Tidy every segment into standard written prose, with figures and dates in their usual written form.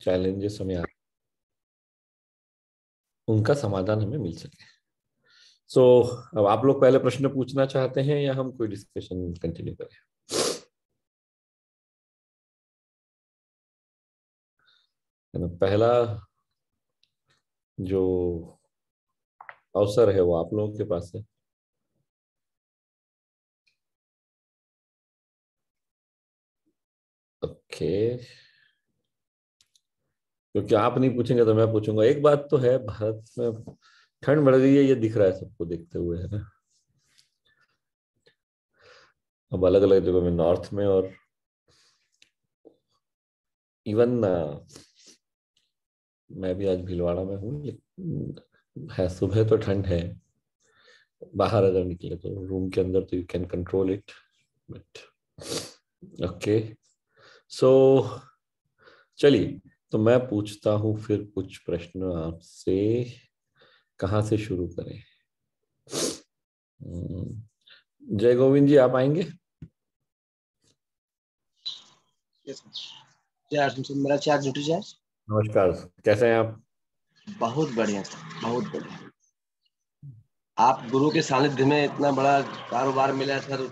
Challenges हमें उनका समाधान हमें मिल सके। सो अब आप लोग पहले प्रश्न पूछना चाहते हैं या हम कोई डिस्कशन कंटिन्यू करें? पहला जो अवसर है वो आप लोगों के पास है। ओके, क्योंकि आप नहीं पूछेंगे तो मैं पूछूंगा। एक बात तो है, भारत में ठंड बढ़ गई है, ये दिख रहा है सबको देखते हुए, है ना। अब अलग अलग जगहों में, नॉर्थ में और इवन मैं भी आज भीलवाड़ा में हूँ, लेकिन है सुबह तो ठंड है। बाहर अगर निकले तो रूम के अंदर तो you can control it, but okay. So चलिए, तो मैं पूछता हूँ फिर कुछ प्रश्न आपसे। कहाँ से शुरू करें? जय गोविंद जी, आप आएंगे? मेरा चार्ज जुट जाए। नमस्कार, कैसे हैं आप? बहुत बढ़िया सर, बहुत बढ़िया। आप गुरु के सानिध्य में इतना बड़ा कारोबार मिला सर।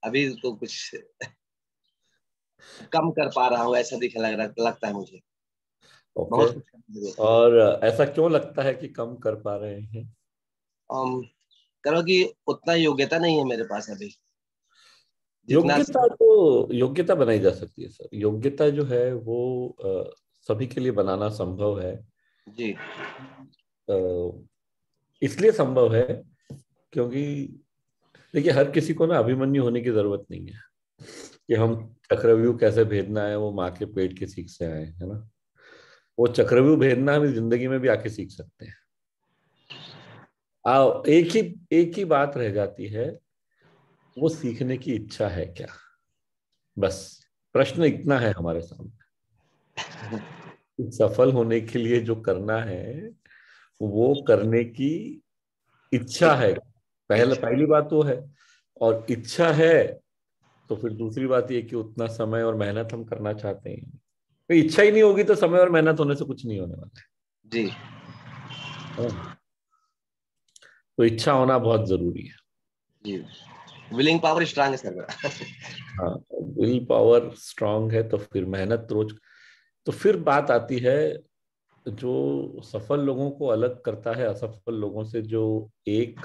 अभी तो कुछ कम कर पा रहा हूँ ऐसा लगता है मुझे। ओके। बहुत कुछ करने हुए। और ऐसा क्यों लगता है कि कम कर पा रहे हैं? करो कि उतना योग्यता नहीं है मेरे पास अभी जितना। योग्यता तो योग्यता बनाई जा सकती है सर। योग्यता जो है वो सभी के लिए बनाना संभव है। जी अ, इसलिए संभव है क्योंकि देखिए, हर किसी को ना अभिमन्यु होने की जरूरत नहीं है कि हम चक्रव्यूह कैसे भेदना है वो माँ के पेट के सीख से आए, है ना। वो चक्रव्यूह भेदना हम इस जिंदगी में भी आके सीख सकते हैं। आओ, एक ही बात रह जाती है, वो सीखने की इच्छा है क्या। बस प्रश्न इतना है हमारे सामने। सफल होने के लिए जो करना है वो करने की इच्छा है। इच्छा। पहली बात वो है। और इच्छा है तो फिर दूसरी बात ये कि उतना समय और मेहनत हम करना चाहते हैं। तो इच्छा ही नहीं होगी तो समय और मेहनत होने से कुछ नहीं होने वाला जी है। तो इच्छा होना बहुत जरूरी है। जी। विलिंग पावर स्ट्रांग है सर मेरा। हाँ, विल पावर स्ट्रांग है तो फिर मेहनत रोज। तो फिर बात आती है, जो सफल लोगों को अलग करता है असफल लोगों से, जो एक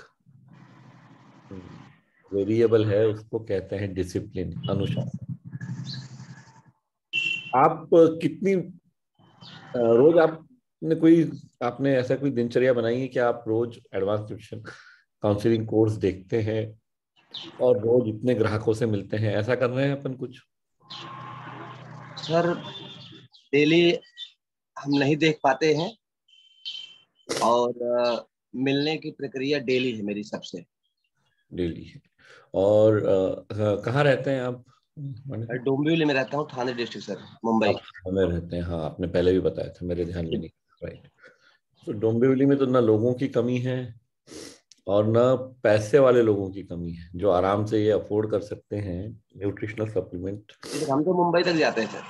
वेरिएबल है, उसको कहते हैं डिसिप्लिन, अनुशासन। आप कितनी रोज आपने ऐसा कोई दिनचर्या बनाई है कि आप रोज एडवांस न्यूट्रिशन काउंसलिंग कोर्स देखते हैं और रोज इतने ग्राहकों से मिलते हैं? ऐसा कर रहे हैं अपन कुछ? सर डेली हम नहीं देख पाते हैं और मिलने की प्रक्रिया डेली है मेरी सबसे। डेली है। और कहाँ रहते हैं आप? डोंबिवली में रहता हूँ, थाने डिस्ट्रिक्ट सर, मुंबई। आप में रहते हैं, हाँ आपने पहले भी बताया था, मेरे ध्यान में नहीं। राइट। तो डोंबिवली में तो ना लोगों की कमी है और ना पैसे वाले लोगों की कमी है जो आराम से ये अफोर्ड कर सकते हैं न्यूट्रिशनल सप्लीमेंट। हम तो मुंबई तक जाते हैं सर।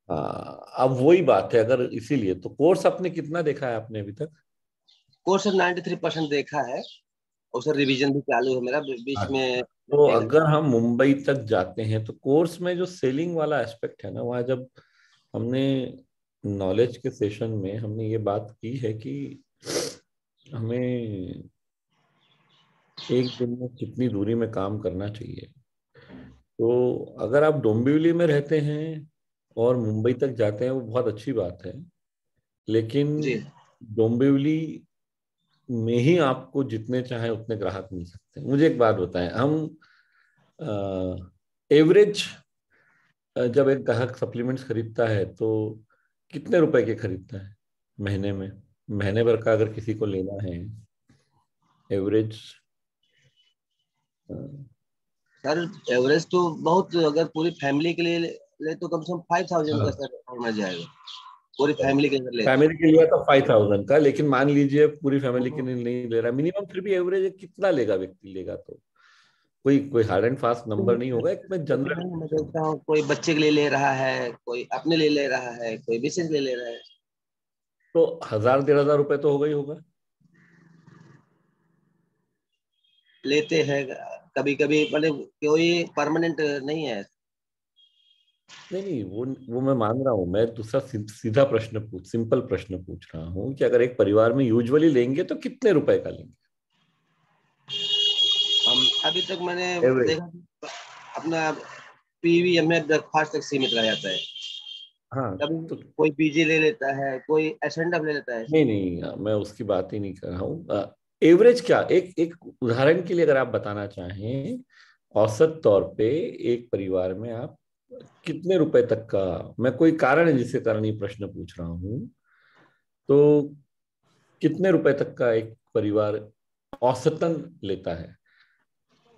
हाँ, अब वही बात है। अगर इसीलिए तो कोर्स आपने कितना देखा है आपने अभी तक? कोर्स सर 93% देखा है और सर रिवीजन भी चालू है मेरा बीच में। अच्छा, तो अगर हम मुंबई तक जाते हैं तो कोर्स में जो सेलिंग वाला एस्पेक्ट है ना, वहाँ जब हमने नॉलेज के सेशन में हमने ये बात की है कि हमें एक दिन में कितनी दूरी में काम करना चाहिए। तो अगर आप डोंबिवली में रहते हैं और मुंबई तक जाते हैं वो बहुत अच्छी बात है, लेकिन जी डोंबिवली में ही आपको जितने चाहे उतने ग्राहक मिल सकते हैं। मुझे एक बात बताएं, हम एवरेज जब एक ग्राहक सप्लीमेंट्स खरीदता है तो कितने रुपए के खरीदता है महीने में? महीने भर का अगर किसी को लेना है एवरेज। सर, एवरेज तो बहुत, अगर पूरी फैमिली के लिए ले तो कम से कम 5000 का सर होना जाएगा। पूरी फैमिली के अंदर लेते हैं। फैमिली के लिए तो 5000 का, लेकिन मान लीजिए पूरी फैमिली के लिए नहीं ले रहा, मिनिमम फिर भी एवरेज कितना लेगा व्यक्ति, लेगा तो कोई कोई हार्ड एंड फास्ट नंबर नहीं होगा, एक मैं जनरल। नहीं, मैं देखता हूँ कोई बच्चे के लिए ले रहा है, कोई अपने लिए ले रहा है, कोई बिजनेस के लिए ले रहा है। तो 1000 1500 रुपए तो होगा ही होगा। लेते हैं कभी कभी, मतलब कोई परमानेंट नहीं है। नहीं नहीं, वो मैं मान रहा हूँ। मैं दूसरा सीधा प्रश्न सिंपल प्रश्न पूछ रहा हूँ कि अगर एक परिवार में यूजुअली लेंगे तो कितने रुपए का लेंगे? हम अभी तक मैंने एवरेज। देखा कि अपना पीवीएम में ब्रेकफास्ट तक सीमित रह जाता है। हाँ कभी तो कोई पीजी ले लेता है, कोई एसेंडम ले लेता है। नहीं नहीं, मैं उसकी बात ही नहीं कर रहा हूँ। एवरेज क्या, एक एक उदाहरण के लिए अगर आप बताना चाहें, औसत तौर पे एक परिवार में आप कितने रुपए तक का, मैं कोई कारण है जिसके कारण ये प्रश्न पूछ रहा हूँ, तो कितने रुपए तक का एक परिवार औसतन लेता है?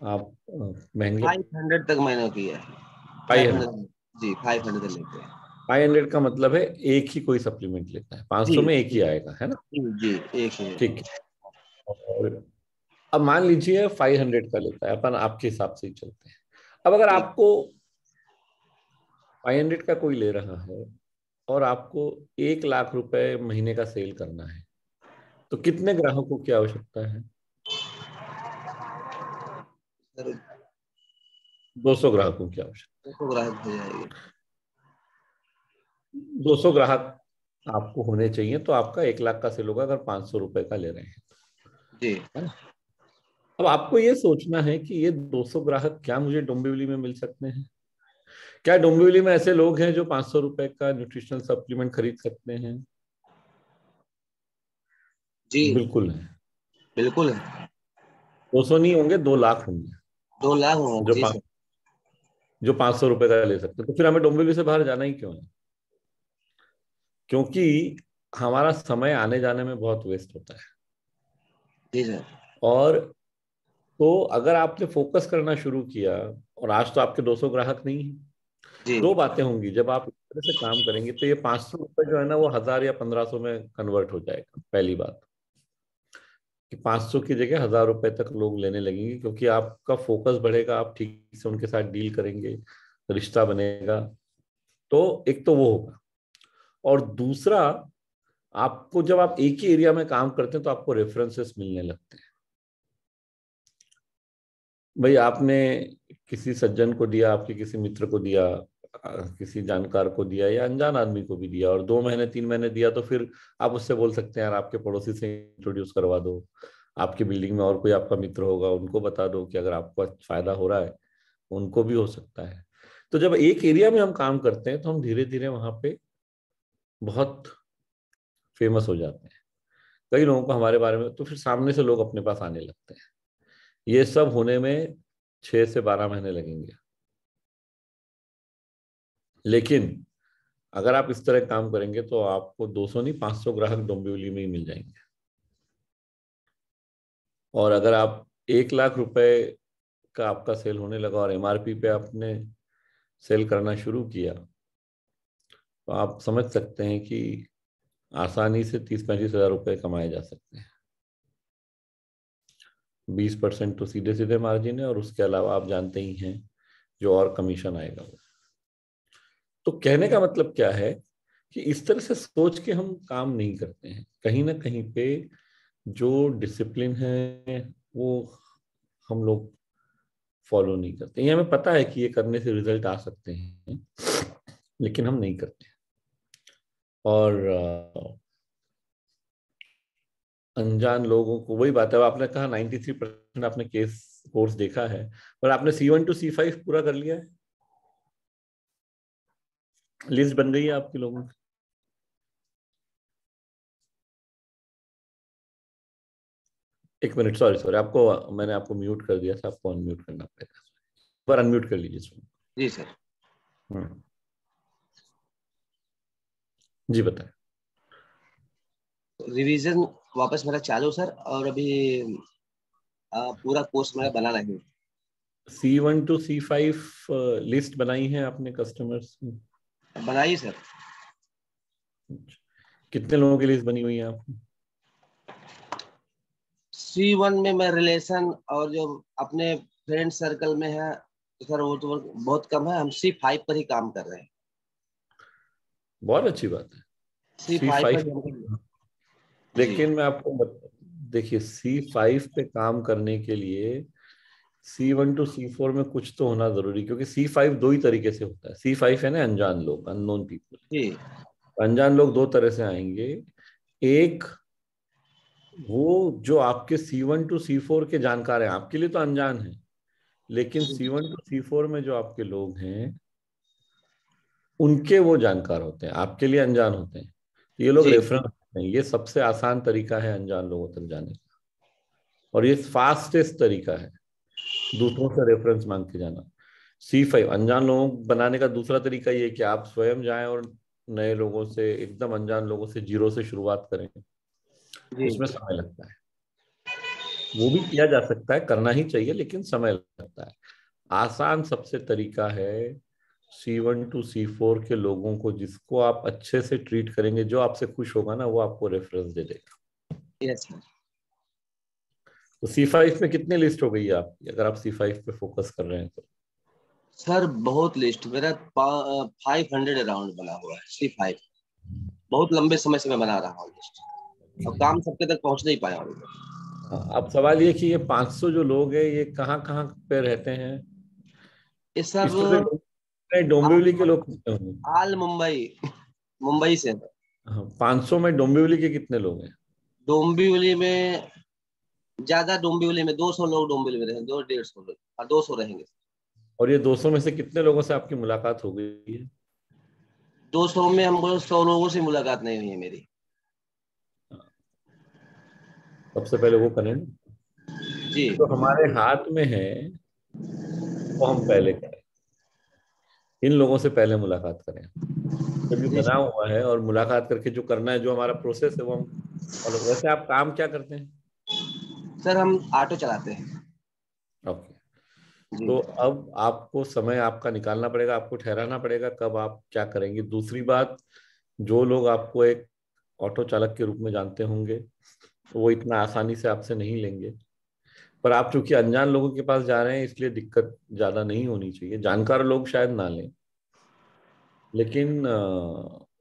आप महंगे। 500 तक मैंने किया है। फाइव 500। हंड्रेड जी, 500 तक लेते हैं। 500 का मतलब है एक ही कोई सप्लीमेंट लेता है, जी 500 में एक जी ही आएगा, है ना? जी जी, एक है। ठीक है। और अब मान लीजिए 500 का लेता है, अपन आपके हिसाब से ही चलते हैं। अब अगर ठीक। आपको 500 का कोई ले रहा है और आपको 1 लाख रुपए महीने का सेल करना है, तो कितने ग्राहकों की आवश्यकता है? सर 200 ग्राहकों की आवश्यकता 200 ग्राहक हो जाएंगे। है। 200 ग्राहक आपको होने चाहिए, तो आपका 1 लाख का सेल होगा अगर 500 रुपए का ले रहे हैं, जी है ना? अब आपको ये सोचना है कि ये 200 ग्राहक क्या मुझे डोंबिवली में मिल सकते हैं? क्या डोंबिवली में ऐसे लोग हैं जो 500 रुपए का न्यूट्रिशनल सप्लीमेंट खरीद सकते हैं? जी, बिल्कुल है। बिल्कुल है। 200 नहीं होंगे, 2 लाख होंगे 2 लाख होंगे जो जी पाँच सर। जो 500 रुपए का ले सकते हैं। तो फिर हमें डोंबिवली से बाहर जाना ही क्यों है? क्योंकि हमारा समय आने जाने में बहुत वेस्ट होता है। जी सर। और तो अगर आपने फोकस करना शुरू किया, और आज तो आपके 200 ग्राहक नहीं है, जी दो बातें होंगी। जब आप इस तरह से काम करेंगे तो ये 500 रुपए जो है ना, वो 1000 या 1500 में कन्वर्ट हो जाएगा। पहली बात कि 500 की जगह 1000 रुपए तक लोग लेने लगेंगे, क्योंकि आपका फोकस बढ़ेगा, आप ठीक से उनके साथ डील करेंगे, रिश्ता बनेगा। तो एक तो वो होगा। और दूसरा, आपको जब आप एक ही एरिया में काम करते हैं तो आपको रेफरेंसेस मिलने लगते हैं। भाई आपने किसी सज्जन को दिया, आपके किसी मित्र को दिया, किसी जानकार को दिया, या अनजान आदमी को भी दिया, और 2 महीने 3 महीने दिया, तो फिर आप उससे बोल सकते हैं यार आपके पड़ोसी से इंट्रोड्यूस करवा दो। आपकी बिल्डिंग में और कोई आपका मित्र होगा, उनको बता दो कि अगर आपको फायदा हो रहा है, उनको भी हो सकता है। तो जब एक एरिया में हम काम करते हैं तो हम धीरे धीरे वहां पे बहुत फेमस हो जाते हैं। कई लोगों को हमारे बारे में, तो फिर सामने से लोग अपने पास आने लगते हैं। ये सब होने में 6 से 12 महीने लगेंगे। लेकिन अगर आप इस तरह काम करेंगे तो आपको 200 नहीं, 500 ग्राहक डोंबिवली में ही मिल जाएंगे। और अगर आप 1 लाख रुपए का आपका सेल होने लगा और एमआरपी पे आपने सेल करना शुरू किया, तो आप समझ सकते हैं कि आसानी से 30-35 हजार रुपए कमाए जा सकते हैं। 20% तो सीधे सीधे मार्जिन है, और उसके अलावा आप जानते ही हैं जो और कमीशन आएगा वो। तो कहने का मतलब क्या है कि इस तरह से सोच के हम काम नहीं करते हैं। कहीं ना कहीं पे जो डिसिप्लिन है वो हम लोग फॉलो नहीं करते। ये हमें पता है कि ये करने से रिजल्ट आ सकते हैं, लेकिन हम नहीं करते। और अनजान लोगों को, वही बात है, आपने कहा 93% आपने केस कोर्स देखा है, पर आपने C1 to C5 पूरा कर लिया है? लिस्ट बन गई है आपके लोगों की? एक मिनट, सॉरी सॉरी, आपको मैंने आपको म्यूट कर दिया था, आपको अनम्यूट करना पड़ेगा। पर अनम्यूट कर लीजिए इसको। जी सर। हम्म। जी बताएं। रिवीजन वापस मेरा चालू सर, और अभी पूरा कोर्स मेरा बना नहीं। C1 to C5 लिस्ट बनाई है आपने कस्टमर्स की? बनाइए सर। कितने लोगों की लिस्ट बनी हुई है आपकी? C1 में मैं रिलेशन और जो अपने फ्रेंड सर्कल में है तो सर वो तो बहुत कम है, हम C5 पर ही काम कर रहे हैं। बहुत अच्छी बात है। सी C5 पर फाइव ही हम। जी लेकिन मैं आपको देखिए, C5 पे काम करने के लिए C1 टू C4 में कुछ तो होना जरूरी, क्योंकि C5 दो ही तरीके से होता है। C5 है ना अनजान लोग, अननोन पीपल। जी अनजान लोग दो तरह से आएंगे। एक, वो जो आपके C1 टू C4 के जानकार हैं, आपके लिए तो अनजान है, लेकिन C1 टू C4 में जो आपके लोग हैं उनके वो जानकार होते हैं, आपके लिए अनजान होते हैं। ये लोग जी रेफरेंस हैं। ये सबसे आसान तरीका है अनजान लोगों तक जाने का, और ये फास्टेस्ट तरीका है दूसरों से रेफरेंस मांग के जाना। C5 अनजान लोगों को बनाने का दूसरा तरीका ये है कि आप स्वयं जाएं और नए लोगों से, एकदम अनजान लोगों से जीरो से शुरुआत करें। जी उसमें समय लगता है, वो भी किया जा सकता है, करना ही चाहिए, लेकिन समय लगता है। आसान सबसे तरीका है C1 टू C4 के लोगों को, जिसको आप अच्छे से ट्रीट करेंगे, जो आपसे खुश होगा ना, वो आपको रेफरेंस दे देगा। Yes sir. तो C5 में कितने लिस्ट हो गई है आपकी, अगर आप C5 पे फोकस कर रहे हैं तो? सर बहुत लिस्ट मेरा 500 अराउंड बना हुआ है C5। बहुत लंबे समय से मैं बना रहा हूँ लिस्ट, और काम सबके तक पहुंच नहीं पाया हूँ। हाँ, अब सवाल ये कि ये 500 जो लोग हैं, ये कहाँ कहाँ पे रहते हैं? ये सब इसमें से डोंबिवली के लोग कितने होंगे? आल मुंबई, मुंबई से। हाँ, 500 में डोंबिवली के कितने लोग हैं? डोंबिवली में ज्यादा, डोंबिवली में 200 लोग डोंबिवली में रहेंगे, 200 150 लोग, हाँ 200 रहेंगे। और ये 200 में से कितने लोगों से आपकी मुलाकात हो गई है? 200 में हमको 100 लोगों से मुलाकात नहीं हुई है मेरी। सबसे पहले वो करें ना। जी तो हमारे हाथ में है, वो हम पहले करें। इन लोगों से पहले मुलाकात करें। जब ये जी बना हुआ है और मुलाकात करके जो करना है, जो हमारा प्रोसेस है, वो हम फॉलो। वैसे आप काम क्या करते हैं? सर, हम ऑटो चलाते हैं। ओके। जी तो अब आपको समय आपका निकालना पड़ेगा, आपको ठहराना पड़ेगा कब आप क्या करेंगे। दूसरी बात, जो लोग आपको एक ऑटो चालक के रूप में जानते होंगे, तो वो इतना आसानी से आपसे नहीं लेंगे। पर आप चूंकि अनजान लोगों के पास जा रहे हैं, इसलिए दिक्कत ज्यादा नहीं होनी चाहिए। जानकार लोग शायद ना लें, लेकिन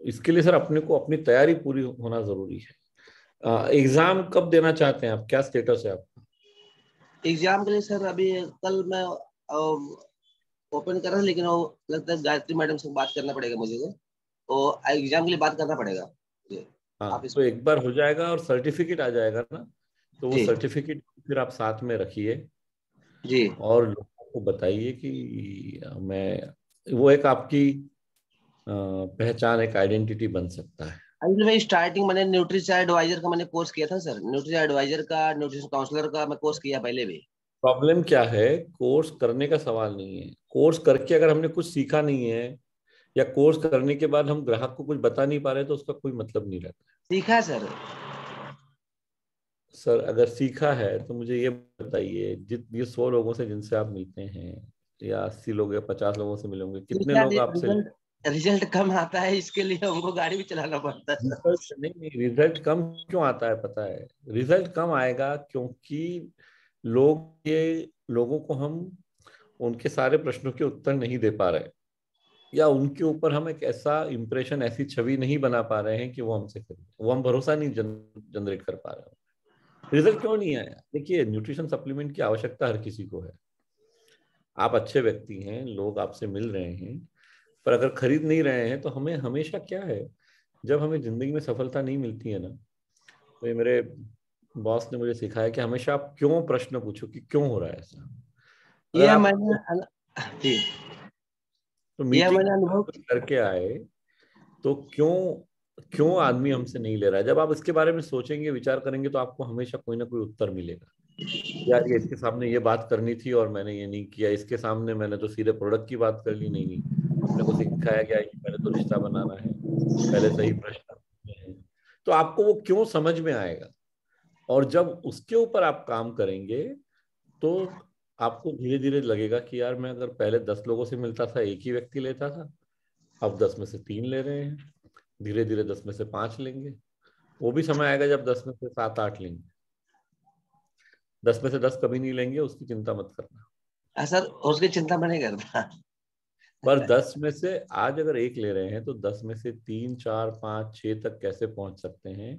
इसके लिए सर अपने को अपनी तैयारी पूरी होना जरूरी है। एग्जाम कब देना चाहते हैं आप, क्या स्टेटस है आपका? एग्जाम के लिए सर अभी कल मैं ओपन कर रहा हूँ, लेकिन वो लगता है गायत्री मैडम से बात करना पड़ेगा मुझे को। तो एग्जाम के लिए बात करना पड़ेगा जी। आप हाँ, इस। तो एक बार हो जाएगा और सर्टिफिकेट आ जाएगा ना, तो वो जी सर्टिफिकेट फिर आप साथ में रखिए जी। और लोगों को बताइए कि मैं, वो एक आपकी पहचान, एक आइडेंटिटी बन सकता है। अभी मैं स्टार्टिंग मैंने न्यूट्रिशन एडवाइजर का मैंने कोर्स किया था सर, न्यूट्रिशन एडवाइजर का, न्यूट्रिशन काउंसलर का मैं कोर्स किया पहले भी। प्रॉब्लम क्या है, कोर्स करने का सवाल नहीं है। कोर्स करके अगर हमने कुछ सीखा नहीं है, या कोर्स करने के बाद हम ग्राहक को कुछ बता नहीं पा रहे, तो उसका कोई मतलब नहीं रहता। सीखा सर। सर अगर सीखा है तो मुझे ये बताइए, ये 100 लोगों से जिनसे आप मिलते हैं, या 80 लोग या 50 लोगों से मिले होंगे, कितने सीखा, लोग आपसे? रिजल्ट रिजल्ट कम आता है, इसके लिए हमको गाड़ी भी चलाना पड़ता है सर। रिजल्ट नहीं नहीं, रिजल्ट कम क्यों आता है पता है? रिजल्ट कम आएगा क्योंकि लोगों को हम उनके सारे प्रश्नों के उत्तर नहीं दे पा रहे, या उनके ऊपर हम एक ऐसा इंप्रेशन, ऐसी छवि नहीं बना पा रहे हैं कि वो हमसे करें, वो हम भरोसा नहीं जनरेट कर पा रहे हैं। रिजल्ट क्यों नहीं आया? देखिए, न्यूट्रिशन सप्लीमेंट की आवश्यकता हर किसी को है। आप अच्छे व्यक्ति हैं, लोग आपसे मिल रहे हैं, पर अगर खरीद नहीं रहे हैं, तो हमें हमेशा क्या है, जब हमें जिंदगी में सफलता नहीं मिलती है ना, तो ये मेरे बॉस ने मुझे सिखाया कि हमेशा आप क्यों प्रश्न पूछो, कि क्यों हो रहा है ऐसा। अगर ये आप मैंने जी, तो ये मीटिंग मैंने अनुभव। करके आए, तो क्यों क्यों आदमी हमसे नहीं ले रहा है, जब आप इसके बारे में सोचेंगे, विचार करेंगे, तो आपको हमेशा कोई ना कोई उत्तर मिलेगा। यार, ये इसके सामने ये बात करनी थी और मैंने ये नहीं किया, इसके सामने मैंने तो सीधे प्रोडक्ट की बात कर ली। नहीं नहीं, अपने को सिखाया गया है कि पहले तो रिश्ता बनाना है, पहले सही प्रश्न पूछने हैं। तो आपको वो क्यों समझ में आएगा, और जब उसके ऊपर आप काम करेंगे, तो आपको धीरे धीरे लगेगा कि यार, मैं अगर पहले 10 लोगों से मिलता था, एक ही व्यक्ति लेता था, अब 10 में से 3 ले रहे हैं, धीरे धीरे 10 में से 5 लेंगे। वो भी समय आएगा जब 10 में से 7 8 लेंगे। 10 में से 10 कभी नहीं लेंगे, उसकी चिंता मत करना। सर उसकी चिंता मैं नहीं करता। पर 10 में से आज अगर एक ले रहे हैं तो 10 में से 3, 4, 5, 6 तक कैसे पहुंच सकते हैं,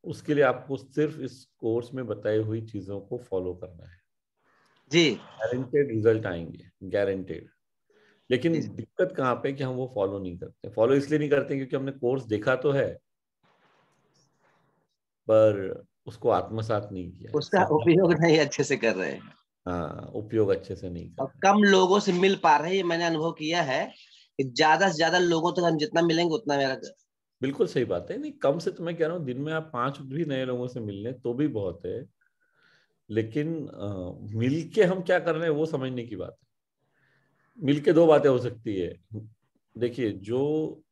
उसके लिए आपको सिर्फ इस कोर्स में बताई हुई चीजों को फॉलो करना है। जी गारंटेड रिजल्ट आएंगे, गारंटेड। लेकिन जी दिक्कत कहाँ पे कि हम वो फॉलो नहीं करते। फॉलो इसलिए नहीं करते क्योंकि हमने कोर्स देखा तो है पर उसको आत्मसात नहीं किया है, उसका समझा। उपयोग नहीं अच्छे से कर रहे हैं हाँ, उपयोग अच्छे से नहीं कर और रहे हैं। कम लोगों से मिल पा रहे हैं। ये मैंने अनुभव किया है कि ज्यादा से ज्यादा लोगों तक हम जितना मिलेंगे उतना मेरा। बिल्कुल सही बात है। नहीं, कम से तो मैं कह रहा हूँ दिन में आप 5 भी नए लोगों से मिल लें तो भी बहुत है। लेकिन मिल के हम क्या कर रहे हैं वो समझने की बात है। मिल के दो बातें हो सकती है। देखिए, जो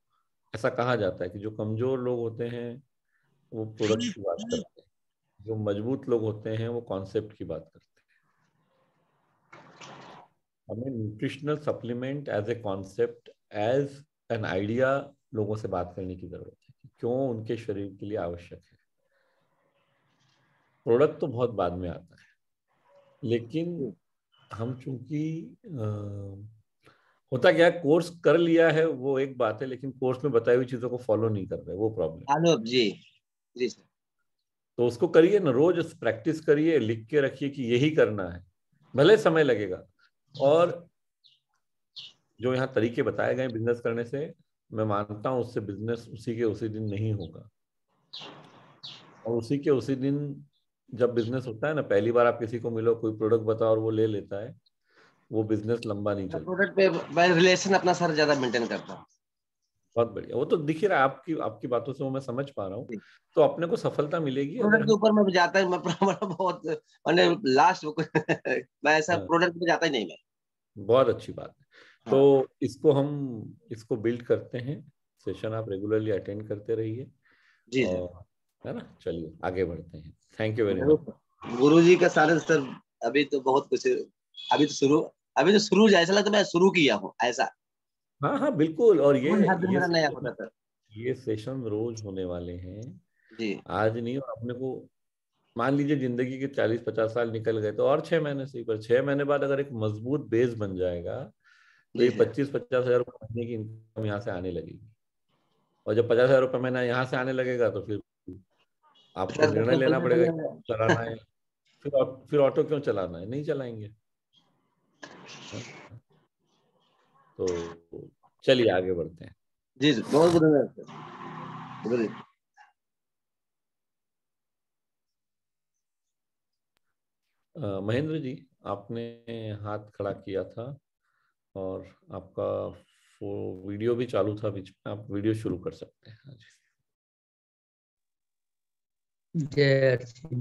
ऐसा कहा जाता है कि जो कमजोर लोग होते हैं वो प्रोडक्ट की बात करते हैं, जो मजबूत लोग होते हैं वो कॉन्सेप्ट की बात करते हैं। हमें nutritional supplement as a concept, as an idea लोगों से बात करने की जरूरत है कि क्यों उनके शरीर के लिए आवश्यक है। प्रोडक्ट तो बहुत बाद में आता है। लेकिन हम चूंकि होता क्या है, कोर्स कर लिया है वो एक बात है, लेकिन कोर्स में बताई हुई चीजों को फॉलो नहीं कर रहे, वो प्रॉब्लम। आलोक जी। जी सर। तो उसको करिए ना, रोज प्रैक्टिस करिए, लिख के रखिए कि यही करना है। भले समय लगेगा। और जो यहाँ तरीके बताए गए बिजनेस करने से, मैं मानता हूँ उससे बिजनेस उसी के उसी दिन नहीं होगा। और उसी के उसी दिन जब बिजनेस होता है ना, पहली बार आप किसी को मिलो, कोई प्रोडक्ट बताओ और वो ले लेता है, वो बिजनेस लंबा नहीं चलता। प्रोडक्ट पे मैं रिलेशन अपना सर ज्यादा मेंटेन करता हूँ। बहुत बढ़िया, वो तो दिख ही रहा है आपकी आपकी बातों से, वो मैं समझ पा रहा हूँ। तो अपने को सफलता मिलेगी अगर प्रोडक्ट के हम। ऊपर मैं जाता ही मैं बहुत मैंने लास्ट मैं ऐसा हाँ, प्रोडक्ट पे जाता ही नहीं मैं। बहुत अच्छी बात है। तो हाँ इसको बिल्ड करते हैं। सेशन आप रेगुलरली अटेंड करते रहिए। जी सर। और है ना, चलिए आगे बढ़ते हैं। थैंक यू वेरी जरूर मच। सर। गुरु जी का सारे सर अभी तो बहुत कुछ। अभी तो शुरू अभी तो शुरू ऐसा लगता है मैं शुरू किया हूँ ऐसा। हाँ हाँ बिल्कुल। और रोज हर दिन ये मेरा नया होता सर। ये सेशन रोज होने वाले हैं। जी आज नहीं, और अपने को मान लीजिए जिंदगी के 40-50 साल निकल गए तो और 6 महीने से ही, पर 6 महीने बाद अगर एक मजबूत बेस बन जाएगा तो जी ये सर। 25-50 हजार महीने की इनकम यहाँ से आने लगेगी। और जब 50 हजार महीना यहाँ से आने लगेगा तो फिर आपको सर तो निर्णय लेना सिंपल से पड़ेगा कि मैं चलाना है। फिर ऑटो क्यों चलाना है, नहीं चलाएंगे। हाँ, तो चलिए आगे बढ़ते हैं। जी सर बहुत बहुत धन्यवाद सर। गुरु जी। महेंद्र जी, आपने हाथ खड़ा किया था और आपका वीडियो भी चालू था बीच में, आप वीडियो शुरू कर सकते हैं। हाँ जय श्री।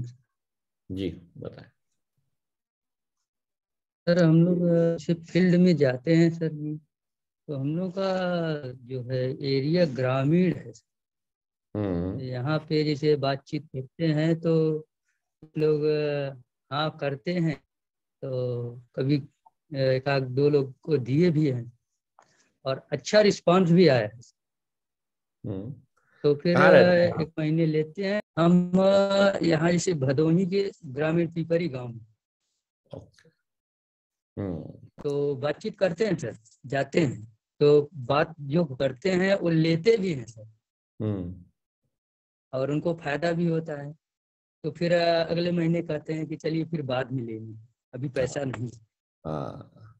जी, बताएं। सर हम लोग सिर्फ फील्ड में जाते हैं सर जी। तो हम लोग का जो है एरिया ग्रामीण है। हम्म। यहाँ पे जैसे बातचीत करते हैं तो लोग हाँ करते हैं। तो कभी एक आध दो लोग को दिए भी हैं और अच्छा रिस्पांस भी आया है। हम्म। तो फिर कहाँ रहते हैं आप? 1 महीने लेते हैं हम यहाँ जैसे भदोही के ग्रामीण पीपरी गांव में। ओके। हम्म। तो बातचीत करते हैं सर, जाते हैं तो बात जो करते हैं वो लेते भी हैं सर हम्म। और उनको फायदा भी होता है। तो फिर अगले महीने कहते हैं कि चलिए फिर बाद में लेंगे, अभी पैसा नहीं। हाँ,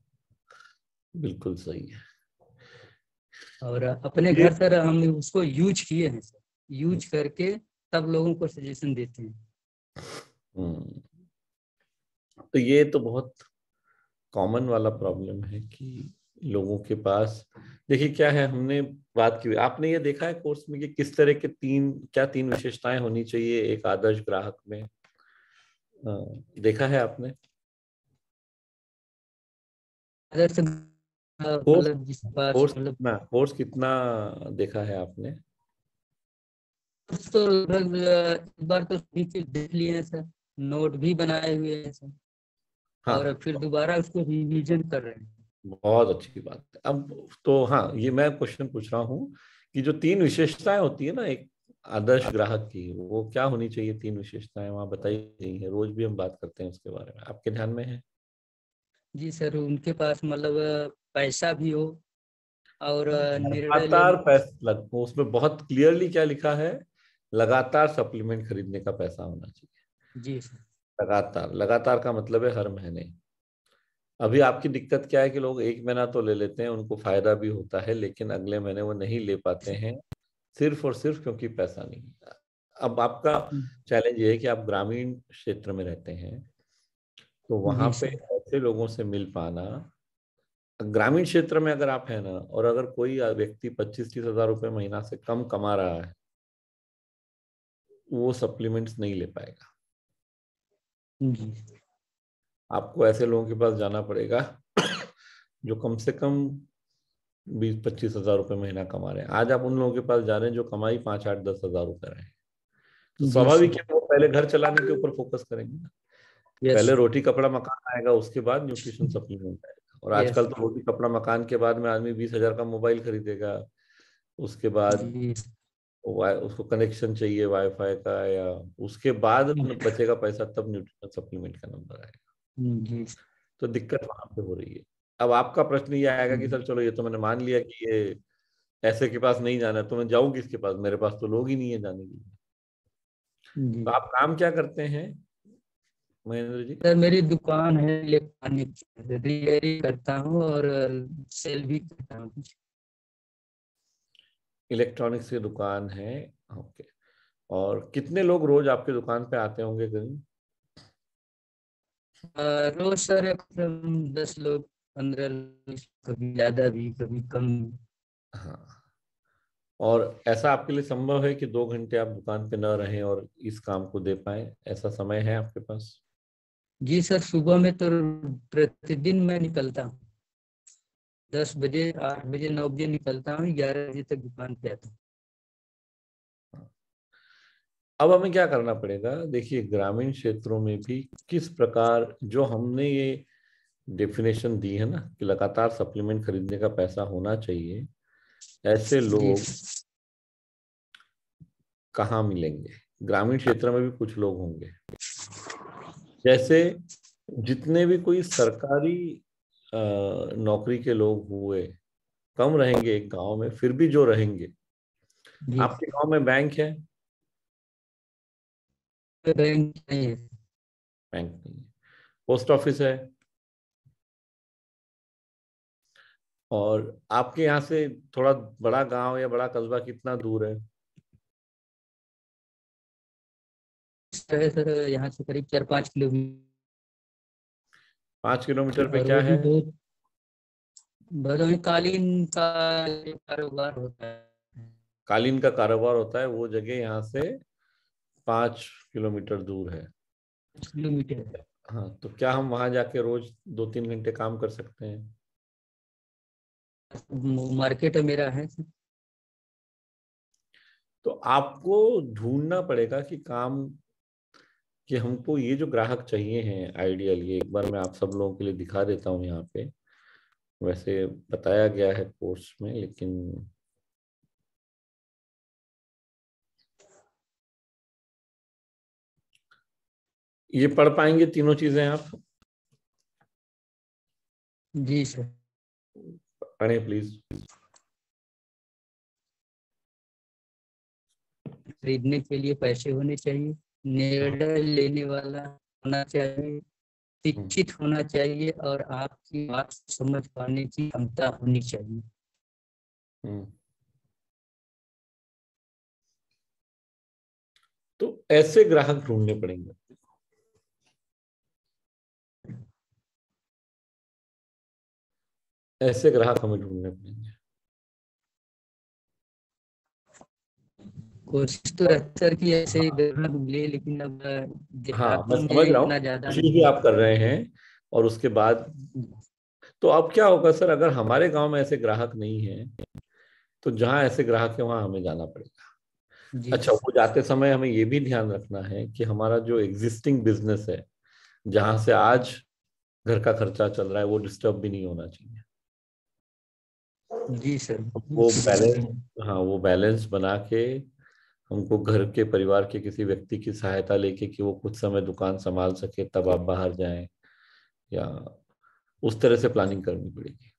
बिल्कुल सही है। और अपने ये घर सर हम उसको यूज किए हैं सर, यूज करके तब लोगों को सजेशन देते हैं। हम्म। तो ये तो बहुत कॉमन वाला प्रॉब्लम है कि लोगों के पास, देखिए क्या है, हमने बात की, आपने ये देखा है कोर्स में कि किस तरह के तीन विशेषताएं होनी चाहिए एक आदर्श ग्राहक में। देखा है आपने? अगर से कोर्स मतलब जिस पास कोर्स मतलब कितना कोर्स कितना देखा है आपने? तो लगभग एक बार तो नीचे देख लिए हैं सर, नोट भी बनाए हुए हैं सर और हाँ, फिर दोबारा उसको रिवीजन कर रहे हैं। बहुत अच्छी बात है। अब तो हाँ, ये मैं क्वेश्चन पूछ रहा हूँ कि जो 3 विशेषताएं होती है ना एक आदर्श ग्राहक की, वो क्या होनी चाहिए? 3 विशेषताएं वहां बताई गई है, रोज भी हम बात करते हैं उसके बारे में, आपके ध्यान में है? जी सर, उनके पास मतलब पैसा भी हो और निर्णय लगातार लेने की। पैसा उसमें बहुत क्लियरली क्या लिखा है, लगातार सप्लीमेंट खरीदने का पैसा होना चाहिए। जी सर। लगातार, लगातार का मतलब है हर महीने। अभी आपकी दिक्कत क्या है कि लोग एक महीना तो ले लेते हैं, उनको फायदा भी होता है, लेकिन अगले महीने वो नहीं ले पाते हैं, सिर्फ और सिर्फ क्योंकि पैसा नहीं है। अब आपका चैलेंज ये है कि आप ग्रामीण क्षेत्र में रहते हैं, तो वहां जी पे सर। ऐसे लोगों से मिल पाना, ग्रामीण क्षेत्र में अगर आप है ना, और अगर कोई व्यक्ति 25-30 हज़ार रुपये महीना से कम कमा रहा है, वो सप्लीमेंट्स नहीं ले पाएगा। जी। आपको ऐसे लोगों के पास जाना पड़ेगा जो कम से कम 20-25 हज़ार रुपये महीना कमा रहे हैं। आज आप उन लोगों के पास जा रहे हैं जो कमाई 5-8-10 हज़ार रुपये रहे हैं, तो जी स्वाभाविक सर। है वो पहले घर चलाने के ऊपर फोकस करेंगे ना। यस। पहले रोटी कपड़ा मकान आएगा, उसके बाद न्यूट्रिशन सप्लीमेंट आएगा। और यस। आजकल तो रोटी कपड़ा मकान के बाद में आदमी 20 हज़ार का मोबाइल खरीदेगा, उसके बाद जी। उसको कनेक्शन चाहिए वाईफाई का, या उसके बाद बचेगा पैसा तब न्यूट्रिशन सप्लीमेंट का नंबर आएगा। जी। तो दिक्कत वहां पे हो रही है। अब आपका प्रश्न ये आएगा कि सर चलो ये तो मैंने मान लिया कि ये ऐसे के पास नहीं जाना है, तो मैं जाऊं किसके पास, मेरे पास तो लोग ही नहीं है जाने के लिए। जी तो आप काम क्या करते हैं महेंद्र जी? सर, मेरी दुकान है इलेक्ट्रॉनिक, रिपेयरिंग करता हूँ और सेल भी करता हूँ। इलेक्ट्रॉनिक्स की दुकान है, ओके। और कितने लोग रोज आपके दुकान पे आते होंगे करीब? रोज सर अक्सर 10 लोग, 15 लोग, कभी ज्यादा भी कभी कम। हाँ। और ऐसा आपके लिए संभव है कि 2 घंटे आप दुकान पे न रहें और इस काम को दे पाए, ऐसा समय है आपके पास? जी सर, सुबह में तो प्रतिदिन मैं निकलता हूँ। 10 बजे, 8 बजे, 9 बजे निकलता हूँ, 11 बजे तक दुकान पे आता हूँ। अब हमें क्या करना पड़ेगा, देखिए ग्रामीण क्षेत्रों में भी किस प्रकार, जो हमने ये डेफिनेशन दी है ना कि लगातार सप्लीमेंट खरीदने का पैसा होना चाहिए, ऐसे जी। लोग कहाँ मिलेंगे? ग्रामीण क्षेत्र में भी कुछ लोग होंगे, जैसे जितने भी कोई सरकारी नौकरी के लोग हुए, कम रहेंगे एक गांव में, फिर भी जो रहेंगे। जी। आपके गांव में बैंक है? बैंक नहीं है। बैंक नहीं है। पोस्ट ऑफिस है? और आपके यहाँ से थोड़ा बड़ा गांव या बड़ा कस्बा कितना दूर है? है सर, यहाँ से करीब 4-5 किलोमीटर। 5 किलोमीटर पे और क्या वो भी है? बहुत, भदोही कालीन का कारोबार होता है। कालीन का कारोबार होता है, वो जगह यहाँ से 5 किलोमीटर दूर है। 5 किलोमीटर है। हाँ, तो क्या हम वहां जाके रोज 2-3 घंटे काम कर सकते हैं? मार्केट मेरा है सर। तो आपको ढूंढना पड़ेगा कि काम, कि हमको ये जो ग्राहक चाहिए हैं आइडियल, ये एक बार मैं आप सब लोगों के लिए दिखा देता हूँ यहाँ पे। वैसे बताया गया है कोर्स में, लेकिन ये पढ़ पाएंगे तीनों चीजें आप? जी सर। पढ़ें प्लीज। खरीदने के लिए पैसे होने चाहिए, निर्णय लेने वाला होना चाहिए, हम्म, शिक्षित होना चाहिए और आपकी बात समझ पाने की क्षमता होनी चाहिए। हम्म। तो ऐसे ग्राहक ढूंढने पड़ेंगे, ऐसे ग्राहक हमें ढूंढने पड़ेंगे। कोशिश तो रहती सर कि ऐसे ही ग्राहक मिले, लेकिन अब हाँ, मैं देहातों में समझ रहा हूँ, इतना ज्यादा कोशिश भी नहीं आप कर रहे हैं। और उसके बाद तो अब क्या होगा सर, अगर हमारे गांव में ऐसे ग्राहक नहीं है, तो जहां ऐसे ग्राहक है वहां हमें जाना पड़ेगा। है। जी। अच्छा, वो जाते समय हमें ये भी ध्यान रखना है कि हमारा जो एग्जिस्टिंग बिजनेस है, जहां से आज घर का खर्चा चल रहा है, वो डिस्टर्ब भी नहीं होना चाहिए। जी सर, वो जरूरी बैलेंस, है। हाँ, वो बैलेंस बना के हमको घर के परिवार के किसी व्यक्ति की सहायता लेके कि वो कुछ समय दुकान संभाल सके, तब आप बाहर जाएं, या उस तरह से प्लानिंग करनी पड़ेगी।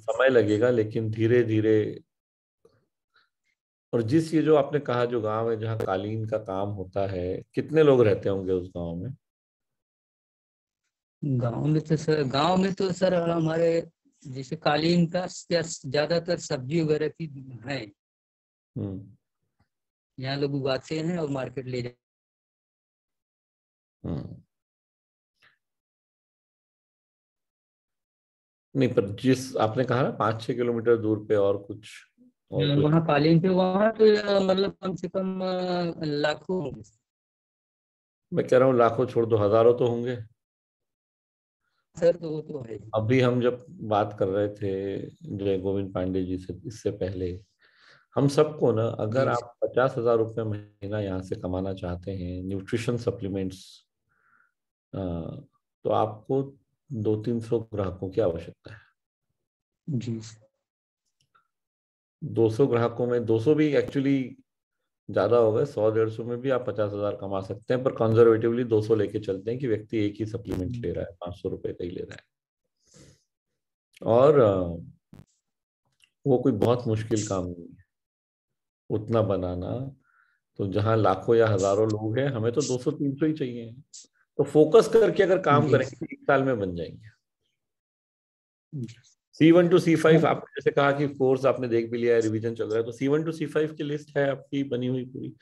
समय लगेगा लेकिन धीरे धीरे। और जिस ये जो आपने कहा जो गांव है जहाँ कालीन का काम होता है, कितने लोग रहते होंगे उस गांव में? गांव में तो सर हमारे जैसे कालीन का ज्यादातर सब्जी वगैरह की है। यहाँ लोग उगाते हैं और मार्केट ले जाते हैं। नहीं, पर जिस आपने कहा ना 5-6 किलोमीटर दूर पे और कुछ और हैं। कोई? वहाँ कालीन पे वहाँ तो मतलब कम से कम लाखों होंगे। मैं कह रहा हूँ लाखों छोड़ दो, हजारों तो होंगे। सर तो वो तो है। अभी हम जब बात कर रहे थे जय गोविंद पांडे जी से, इससे पहले हम सबको ना, अगर जी आप 50,000 रुपये महीना यहाँ से कमाना चाहते हैं न्यूट्रिशन सप्लीमेंट्स, तो आपको 200-300 ग्राहकों की आवश्यकता है। जी 200 ग्राहकों में 200 भी एक्चुअली ज्यादा हो गए, 100-150 में भी आप 50,000 कमा सकते हैं, पर कंजर्वेटिवली 200 लेके चलते हैं कि व्यक्ति एक ही सप्लीमेंट ले रहा है, 500 रुपए का ही ले रहा है। और वो कोई बहुत मुश्किल काम नहीं है उतना बनाना। तो जहां लाखों या हजारों लोग हैं, हमें तो 200-300 ही चाहिए। तो फोकस करके अगर काम जी करेंगे तो 1 साल में बन जाएंगे। जी। C1 to C5 आपने जैसे कहा कि कोर्स आपने देख भी लिया है, रिवीजन चल रहा है, तो C1 to C5 की लिस्ट है आपकी बनी हुई, पूरी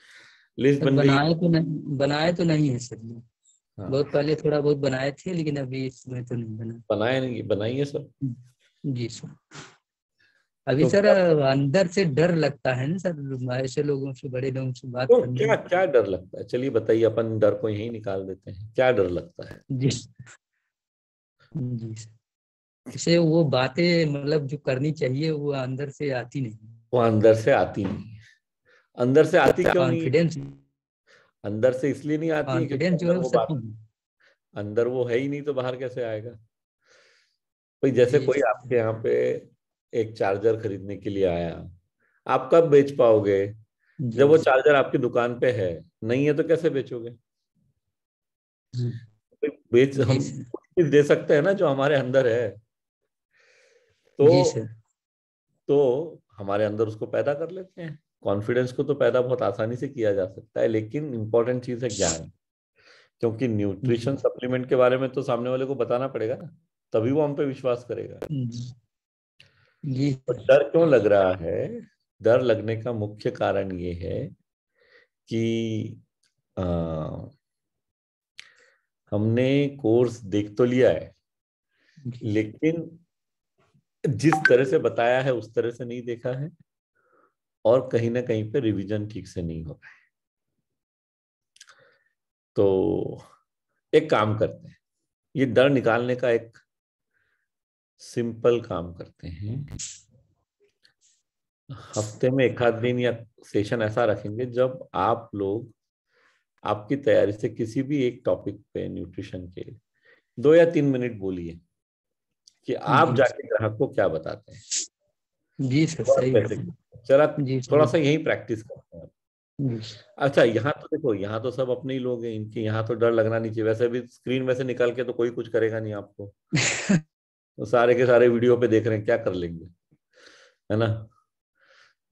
लिस्ट सर बन गई है? बनाए तो नहीं है सर ये। हाँ, बहुत पहले थोड़ा बहुत बनाए थे लेकिन अभी इसमें तो नहीं बना। बनाए नहीं, बनाइए सब। जी सर। अभी तो सर क्या, अंदर से डर लगता है ना सर, ऐसे लोगों से, बड़े लोगों से बात तो करने क्या में। क्या डर लगता है? चलिए बताइए, अपन डर को यहीं निकाल देते हैं। क्या डर लगता है? जी जी सर। जैसे वो बातें मतलब जो करनी चाहिए वो अंदर से आती नहीं। वो अंदर से आती नहीं है। अंदर से आती क्यों नहीं है? कॉन्फिडेंस अंदर से इसलिए नहीं आती है क्योंकि कॉन्फिडेंस जो है अंदर वो वो सब। बात, अंदर वो है ही नहीं, तो बाहर कैसे आएगा? भाई जैसे जी कोई आपके यहाँ पे एक चार्जर खरीदने के लिए आया, आप कब बेच पाओगे? जब जी वो चार्जर आपकी दुकान पे है। नहीं है तो कैसे बेचोगे? कोई बेच, जी हम सर। कुछ चीज दे सकते हैं ना जो हमारे अंदर है। तो जी सर। हमारे अंदर उसको पैदा कर लेते हैं। कॉन्फिडेंस को तो पैदा बहुत आसानी से किया जा सकता है, लेकिन इंपॉर्टेंट चीज है ज्ञान। क्योंकि न्यूट्रिशन जी सप्लीमेंट के बारे में तो सामने वाले को बताना पड़ेगा ना, तभी वो हम पे विश्वास करेगा। जी जी तो सर। डर क्यों लग रहा है? डर लगने का मुख्य कारण ये है कि आ, हमने कोर्स देख तो लिया है, जी लेकिन जिस तरह से बताया है उस तरह से नहीं देखा है, और कहीं ना कहीं पे रिवीजन ठीक से नहीं हो रहा है। तो एक काम करते हैं, ये डर निकालने का एक सिंपल काम करते हैं। हफ्ते में एक आध दिन या सेशन ऐसा रखेंगे जब आप लोग आपकी तैयारी से किसी भी एक टॉपिक पे न्यूट्रिशन के 2 या 3 मिनट बोलिए कि आप जी जाके ग्राहक को क्या बताते हैं, जी सर और सही कैसे है। करते हैं। जरा जी थोड़ा सही। सा यही प्रैक्टिस करते हैं। जी अच्छा, यहाँ तो देखो, यहाँ तो सब अपने ही लोग हैं, इनके यहाँ तो डर लगना नहीं चाहिए। वैसे भी स्क्रीन में से निकल के तो कोई कुछ करेगा नहीं आपको, तो सारे के सारे वीडियो पे देख रहे हैं, क्या कर लेंगे, है ना?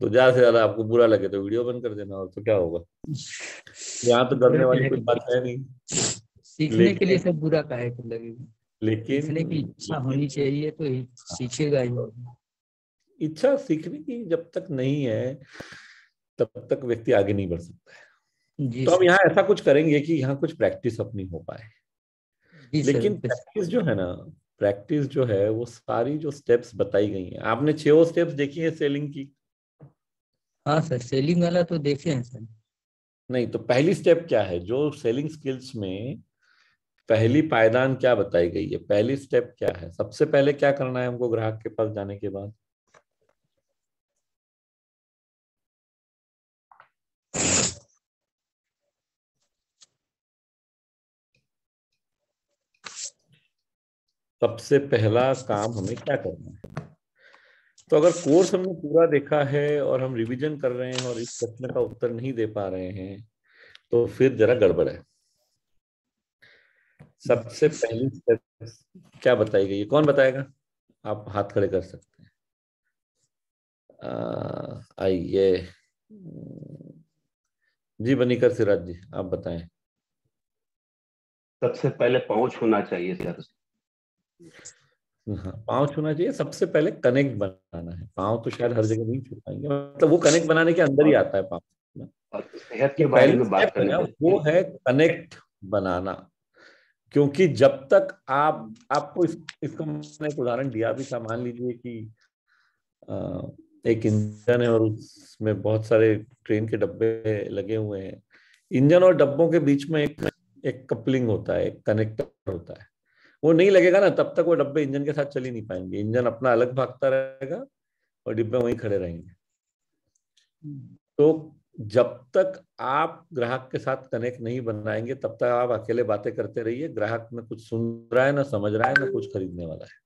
तो ज्यादा से ज्यादा आपको बुरा लगे तो वीडियो बंद कर देना, और तो क्या होगा। यहाँ तो डरने बुरा वाली काहे कोई को, बात है नहीं। सीखने के लिए लेकिन सब बुरा काहे को लगेगा। लेकिन सीखने की इच्छा लेकिन होनी चाहिए तो ही सीखेगा ही। इच्छा सीखने की जब तक नहीं है, तब तक व्यक्ति आगे नहीं बढ़ सकता है। जी तो हम सर। यहाँ ऐसा कुछ करेंगे कि यहाँ कुछ प्रैक्टिस अपनी हो पाए। जी सर। लेकिन प्रैक्टिस जो है ना, प्रैक्टिस जो है वो सारी जो स्टेप्स बताई गई हैं, आपने 6 स्टेप्स देखी है सेलिंग की? हाँ सर, सेलिंग वाला तो देखे हैं सर। नहीं, तो पहली स्टेप क्या है जो सेलिंग स्किल्स में पहली पायदान क्या बताई गई है? पहली स्टेप क्या है? सबसे पहले क्या करना है हमको ग्राहक के पास जाने के बाद? सबसे पहला काम हमें क्या करना है? तो अगर कोर्स हमने पूरा देखा है और हम रिवीजन कर रहे हैं और इस प्रश्न का उत्तर नहीं दे पा रहे हैं, तो फिर जरा गड़बड़ है। सबसे पहली स्टेप क्या बताई गई है? कौन बताएगा? आप हाथ खड़े कर सकते हैं। आइए जी, बनीकर सिराज जी, आप बताएं। सबसे पहले पहुंच होना चाहिए सर। हाँ, पाँव छूना चाहिए। सबसे पहले कनेक्ट बनाना है। पाँव तो शायद हर जगह नहीं छू पाएंगे, मतलब वो कनेक्ट बनाने के अंदर ही आता है पाँव। और सेहत जो के बारे पहली में बात स्टेप है करनी ना, पड़ती वो है कनेक्ट बनाना। क्योंकि जब तक आपको इसका मैंने एक उदाहरण दिया भी था। मान लीजिए कि एक इंजन है और उसमें बहुत सारे ट्रेन के डब्बे लगे हुए हैं। इंजन और डब्बों के बीच में एक एक कपलिंग होता है, एक कनेक्टर होता है। वो नहीं लगेगा ना, तब तक वो डब्बे इंजन के साथ चल ही नहीं पाएंगे। इंजन अपना अलग भागता रहेगा और डिब्बे वहीं खड़े रहेंगे। तो जब तक आप ग्राहक के साथ कनेक्ट नहीं बनाएंगे, तब तक आप अकेले बातें करते रहिए। ग्राहक न कुछ सुन रहा है, ना समझ रहा है, ना कुछ खरीदने वाला है।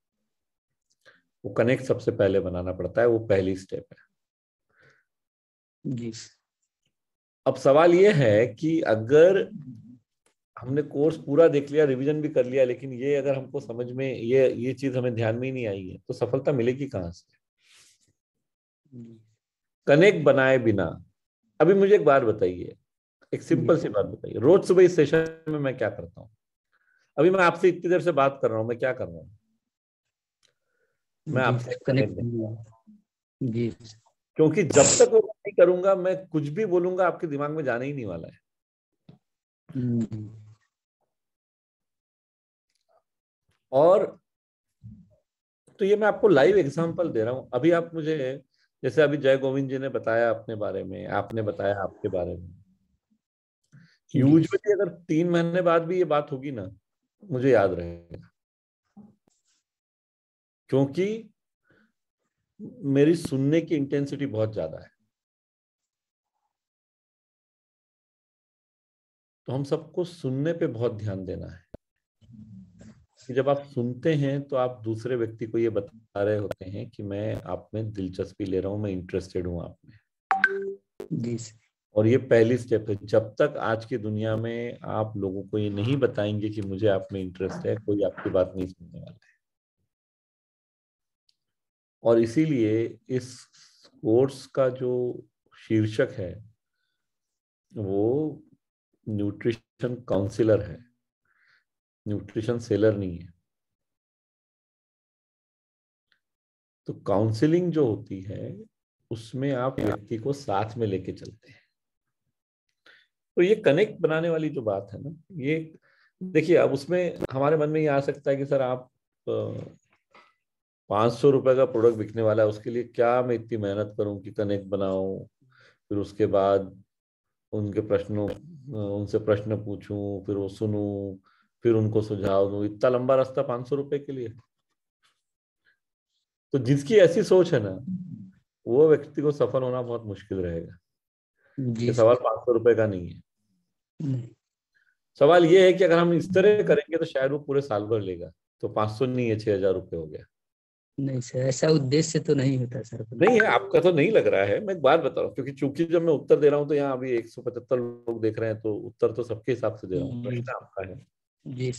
वो कनेक्ट सबसे पहले बनाना पड़ता है, वो पहली स्टेप है जी। अब सवाल ये है कि अगर हमने कोर्स पूरा देख लिया, रिवीजन भी कर लिया, लेकिन ये अगर हमको समझ में ये चीज हमें ध्यान में ही नहीं आई है, तो सफलता मिलेगी कहाँ से? कनेक्ट बनाए बिना। अभी मुझे एक बात बताइए, एक सिंपल सी बात बताइए। रोज सुबह इस सेशन में मैं क्या करता हूँ? अभी मैं आपसे इतनी देर से बात कर रहा हूँ, मैं क्या कर रहा हूँ? मैं आपसे कनेक्ट नहीं। जी। क्योंकि जब तक वो नहीं करूंगा, मैं कुछ भी बोलूंगा आपके दिमाग में जाने ही नहीं वाला है। और तो ये मैं आपको लाइव एग्जांपल दे रहा हूं। अभी आप मुझे, जैसे अभी जय गोविंद जी ने बताया अपने बारे में, आपने बताया आपके बारे में। यूजुअली अगर 3 महीने बाद भी ये बात होगी ना, मुझे याद रहेगा। क्योंकि मेरी सुनने की इंटेंसिटी बहुत ज्यादा है। तो हम सबको सुनने पे बहुत ध्यान देना है कि जब आप सुनते हैं तो आप दूसरे व्यक्ति को ये बता रहे होते हैं कि मैं आप में दिलचस्पी ले रहा हूं, मैं इंटरेस्टेड हूं आप में। जी। और ये पहली स्टेप है। जब तक आज की दुनिया में आप लोगों को ये नहीं बताएंगे कि मुझे आप में इंटरेस्ट है, कोई आपकी बात नहीं सुनने वाला है। और इसीलिए इस कोर्स का जो शीर्षक है वो न्यूट्रिशन काउंसलर है, न्यूट्रिशन सेलर नहीं है। तो काउंसलिंग जो होती है उसमें आप व्यक्ति को साथ में लेके चलते हैं। तो ये कनेक्ट बनाने वाली जो बात है ना, ये देखिए, अब उसमें हमारे मन में ये आ सकता है कि सर आप 500 रुपए का प्रोडक्ट बिकने वाला है, उसके लिए क्या मैं इतनी मेहनत करूं कि कनेक्ट बनाऊं, फिर उसके बाद उनसे प्रश्न पूछूं, फिर वो सुनूं, फिर उनको सुझाव दूं। इतना लंबा रास्ता 500 रुपए के लिए? तो जिसकी ऐसी सोच है ना, वो व्यक्ति को सफल होना बहुत मुश्किल रहेगा। ये सवाल 500 रुपए का नहीं है। सवाल ये है कि अगर हम इस तरह करेंगे तो शायद वो पूरे साल भर लेगा। तो 500 नहीं है, 6,000 रुपये हो गया। नहीं सर, ऐसा उद्देश्य तो नहीं होता सर। नहीं है, आपका तो नहीं लग रहा है। मैं एक बात बता रहा हूँ, क्योंकि चूंकि जब मैं उत्तर दे रहा हूँ तो यहाँ अभी 175 लोग देख रहे हैं, तो उत्तर तो सबके हिसाब से दे रहा हूँ, प्रश्न आपका है। जी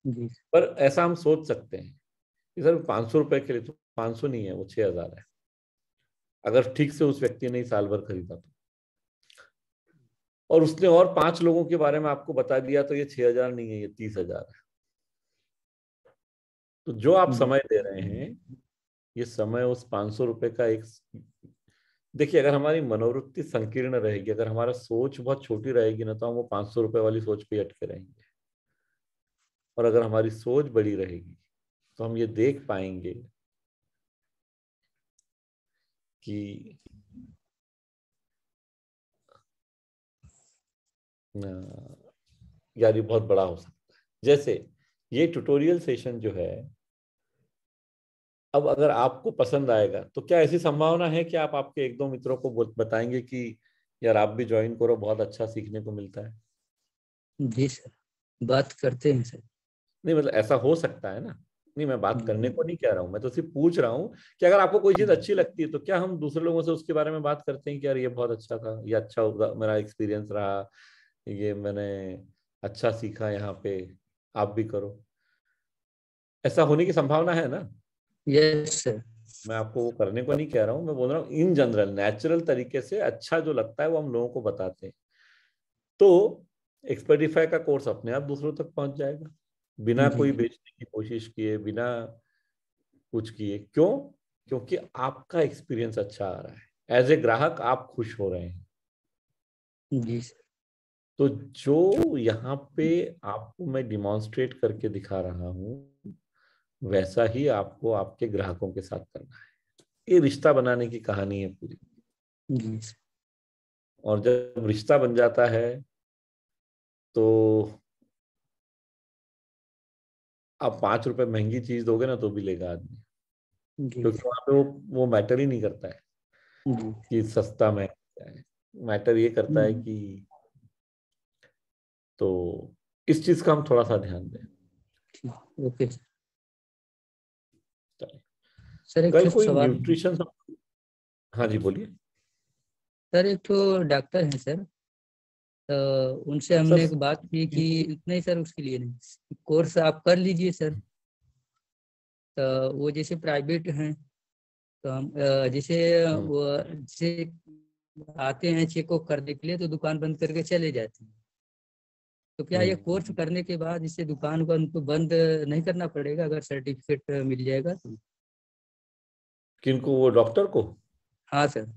जी। पर ऐसा हम सोच सकते हैं कि सर 500 रुपए के लिए, तो 500 नहीं है, वो 6,000 है। अगर ठीक से उस व्यक्ति ने साल भर खरीदा तो, और उसने और 5 लोगों के बारे में आपको बता दिया, तो ये 6,000 नहीं है, ये 30,000 है। तो जो आप समय दे रहे हैं, ये समय उस 500 रुपए का एक, देखिए, अगर हमारी मनोवृत्ति संकीर्ण रहेगी, अगर हमारा सोच बहुत छोटी रहेगी ना, तो हम वो 500 रुपए वाली सोच पे अटके रहेंगे। और अगर हमारी सोच बड़ी रहेगी तो हम ये देख पाएंगे कि यार ये बहुत बड़ा हो सकता है। जैसे ये ट्यूटोरियल सेशन जो है, अब अगर आपको पसंद आएगा तो क्या ऐसी संभावना है कि आप आपके 1-2 मित्रों को बताएंगे कि यार आप भी ज्वाइन करो, बहुत अच्छा सीखने को मिलता है? जी सर, बात करते हैं सर। नहीं, मतलब ऐसा हो सकता है ना? नहीं, मैं बात करने को नहीं कह रहा हूँ, मैं तो सिर्फ पूछ रहा हूँ कि अगर आपको कोई चीज अच्छी लगती है तो क्या हम दूसरे लोगों से उसके बारे में बात करते हैं कि यार ये बहुत अच्छा था, ये अच्छा मेरा एक्सपीरियंस रहा, ये मैंने अच्छा सीखा यहाँ पे। आप भी करो, ऐसा होने की संभावना है ना। Yes sir. मैं आपको वो करने को नहीं कह रहा हूँ, मैं बोल रहा हूँ इन जनरल नेचुरल तरीके से अच्छा जो लगता है वो हम लोगों को बताते हैं। तो एक्सपर्टिफाई का कोर्स अपने आप दूसरों तक पहुंच जाएगा, बिना जी कोई बेचने की कोशिश किए, बिना कुछ किए। क्यों? क्योंकि आपका एक्सपीरियंस अच्छा आ रहा है, एज ए ग्राहक आप खुश हो रहे हैं। जी सर। तो जो यहाँ पे आपको मैं डिमॉन्स्ट्रेट करके दिखा रहा हूँ, वैसा ही आपको आपके ग्राहकों के साथ करना है। ये रिश्ता बनाने की कहानी है पूरी। जी सर। और जब रिश्ता बन जाता है तो आप 5 रुपए महंगी चीज दोगे ना तो भी लेगा आदमी, जी क्योंकि वहां पे वो मैटर ही नहीं करता है जी। कि सस्ता महंगा है। मैटर ये करता है कि, तो इस चीज का हम थोड़ा सा ध्यान दें। Okay sir. एक कल ठो कोई सवाल। न्यूट्रिशन, हाँ जी बोलिए सर एक ठो डॉक्टर है सर, तो उनसे हमने सर। एक बात की कि नहीं सर, उसके लिए नहीं, कोर्स आप कर लीजिए सर। तो वो जैसे प्राइवेट हैं, तो हम जैसे वो जैसे आते हैं चेक वक करने के लिए, तो दुकान बंद करके चले जाते हैं। तो क्या ये कोर्स करने के बाद इसे दुकान को उनको बंद नहीं करना पड़ेगा अगर सर्टिफिकेट मिल जाएगा तो? किनको? वो डॉक्टर को? हाँ सर।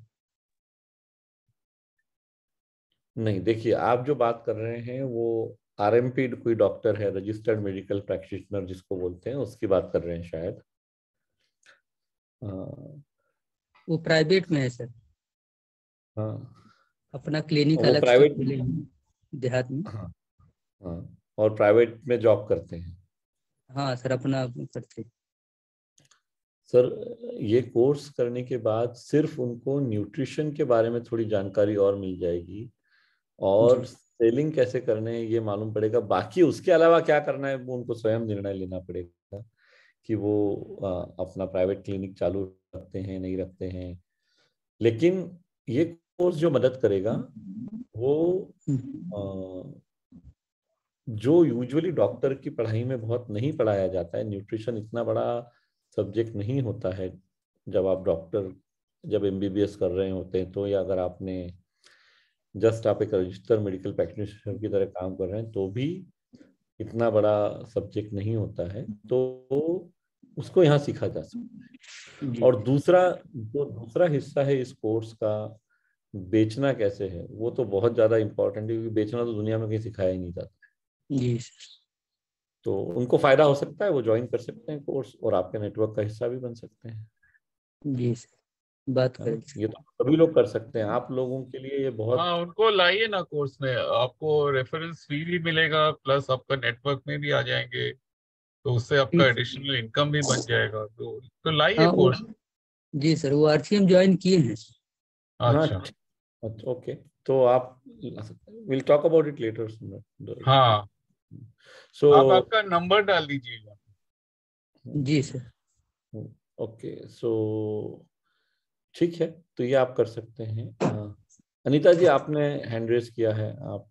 नहीं, देखिए आप जो बात कर रहे हैं वो आरएमपी कोई डॉक्टर है, रजिस्टर्ड मेडिकल प्रैक्टिशनर जिसको बोलते हैं, उसकी बात कर रहे हैं शायद। हाँ वो प्राइवेट में है सर, हाँ, अपना क्लिनिक वो अलग से प्राइवेट, खोले हैं देहात में। हाँ हाँ, और प्राइवेट में जॉब करते हैं। हाँ सर, अपना करते। सर ये कोर्स करने के बाद सिर्फ उनको न्यूट्रिशन के बारे में थोड़ी जानकारी और मिल जाएगी, और जी सेलिंग कैसे करने हैं ये मालूम पड़ेगा। बाकी उसके अलावा क्या करना है वो उनको स्वयं निर्णय लेना पड़ेगा कि वो अपना प्राइवेट क्लिनिक चालू रखते हैं नहीं रखते हैं। लेकिन ये कोर्स जो मदद करेगा वो जो यूजुअली डॉक्टर की पढ़ाई में बहुत नहीं पढ़ाया जाता है। न्यूट्रिशन इतना बड़ा सब्जेक्ट नहीं होता है जब आप डॉक्टर, जब एमबीबीएस कर रहे होते हैं तो, या अगर आपने जस्ट आप एक रजिस्टर मेडिकल प्रैक्टिशनर की तरह काम कर रहे हैं तो भी इतना बड़ा सब्जेक्ट नहीं होता है। तो उसको यहाँ सीखा जा सकता है। जी। और दूसरा, जो दूसरा हिस्सा है इस कोर्स का, बेचना कैसे है, वो तो बहुत ज्यादा इंपॉर्टेंट है, क्योंकि बेचना तो दुनिया में कहीं सिखाया ही नहीं जाता। जी तो उनको फायदा हो सकता है, वो ज्वाइन कर सकते हैं कोर्स और आपके नेटवर्क का हिस्सा भी बन सकते हैं। जी सर, बात है ना? करें। ये तो सभी लोग कर सकते हैं, आप लोगों के लिए ये बहुत। हाँ, उनको लाइए ना कोर्स में, आपको रेफरेंस फी भी मिलेगा, प्लस आपका नेटवर्क में भी आ जाएंगे, तो उससे आपका ठीक। एडिशनल इनकम भी बन जाएगा। तो लाइए हाँ वो, कोर्स। जी सर, वो आरसीएम ज्वाइन किए हैं। हाँ अच्छा। अच्छा, ओके। तो आप, will talk about it later. हाँ, सो आप आपका नंबर डाल दीजिएगा। जी सर। ओके, सो ठीक है, तो ये आप कर सकते हैं। अनीता जी आपने हैंड रेज किया है, आप।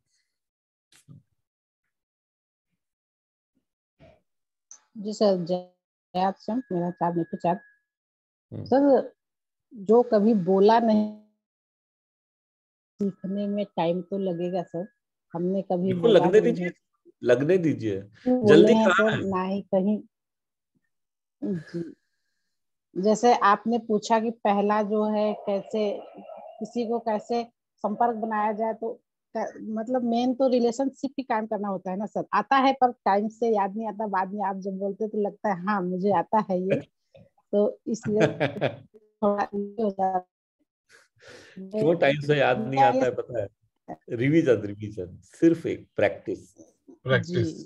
जी सर, जयाद सिंह, मेरा चार नीचे चार। हम्म, सर, जो कभी बोला नहीं, सीखने में टाइम तो लगेगा सर। हमने कभी बिल्कुल बोला लगने नहीं दीजिए, है, लगने दीजिए। बोले जल्दी हैं कहाँ सर, है? ना ही कहीं। जी, जैसे आपने पूछा कि पहला जो है कैसे किसी को कैसे संपर्क बनाया जाए, तो मतलब मेन तो रिलेशनशिप ही कायम करना होता है ना सर। आता है पर टाइम से याद नहीं आता, बाद में आप जब बोलते तो लगता है हाँ मुझे आता है ये, तो इसलिए थोड़ा ये हो जाता क्यों टाइम से याद नहीं है। आता है पता है? रिवीजन, रिवीजन, सिर्फ एक प्रैक्टिस। जी प्रैक्टिस।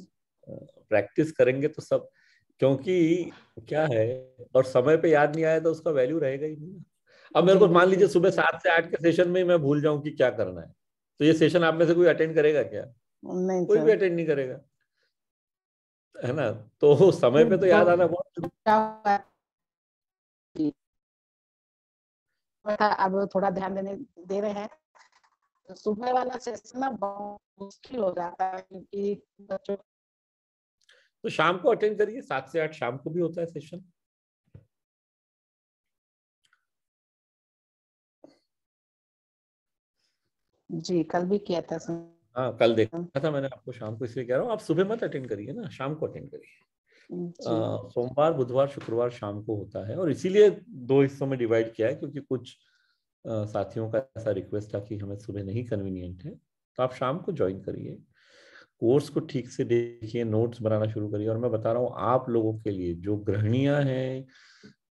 प्रैक्टिस करेंगे तो सब, क्योंकि क्या है, और समय पे याद नहीं आया तो उसका वैल्यू रहेगा ही नहीं। अब मेरे जी को मान लीजिए बिल्कुल। सुबह 7 से 8 के सेशन में ही मैं भूल जाऊं कि क्या करना है, तो ये सेशन आप में से कोई अटेंड करेगा क्या? नहीं कोई भी सर, अटेंड नहीं करेगा, है ना? तो समय पे तो याद आना बहुत। क्या हुआ कि अब थोड़ा ध्यान दे रहे हैं। सुबह वाला सेशन ना बहुत मुश्किल हो जाता है, क्योंकि बच्चों तो शाम को अटेंड करिए, 7 से 8 शाम को भी होता है सेशन। जी कल भी किया था सर। हाँ कल देखा था मैंने आपको शाम को, इसलिए कह रहा हूँ आप सुबह मत अटेंड करिए ना, शाम को अटेंड करिए। सोमवार बुधवार शुक्रवार शाम को होता है, और इसीलिए 2 हिस्सों में डिवाइड किया है क्योंकि कुछ साथियों का ऐसा रिक्वेस्ट था कि हमें सुबह नहीं कन्वीनियंट है, तो आप शाम को ज्वाइन करिए, कोर्स को ठीक से देखिए, नोट्स बनाना शुरू करिए। और मैं बता रहा हूँ आप लोगों के लिए, जो गृहिणियां हैं,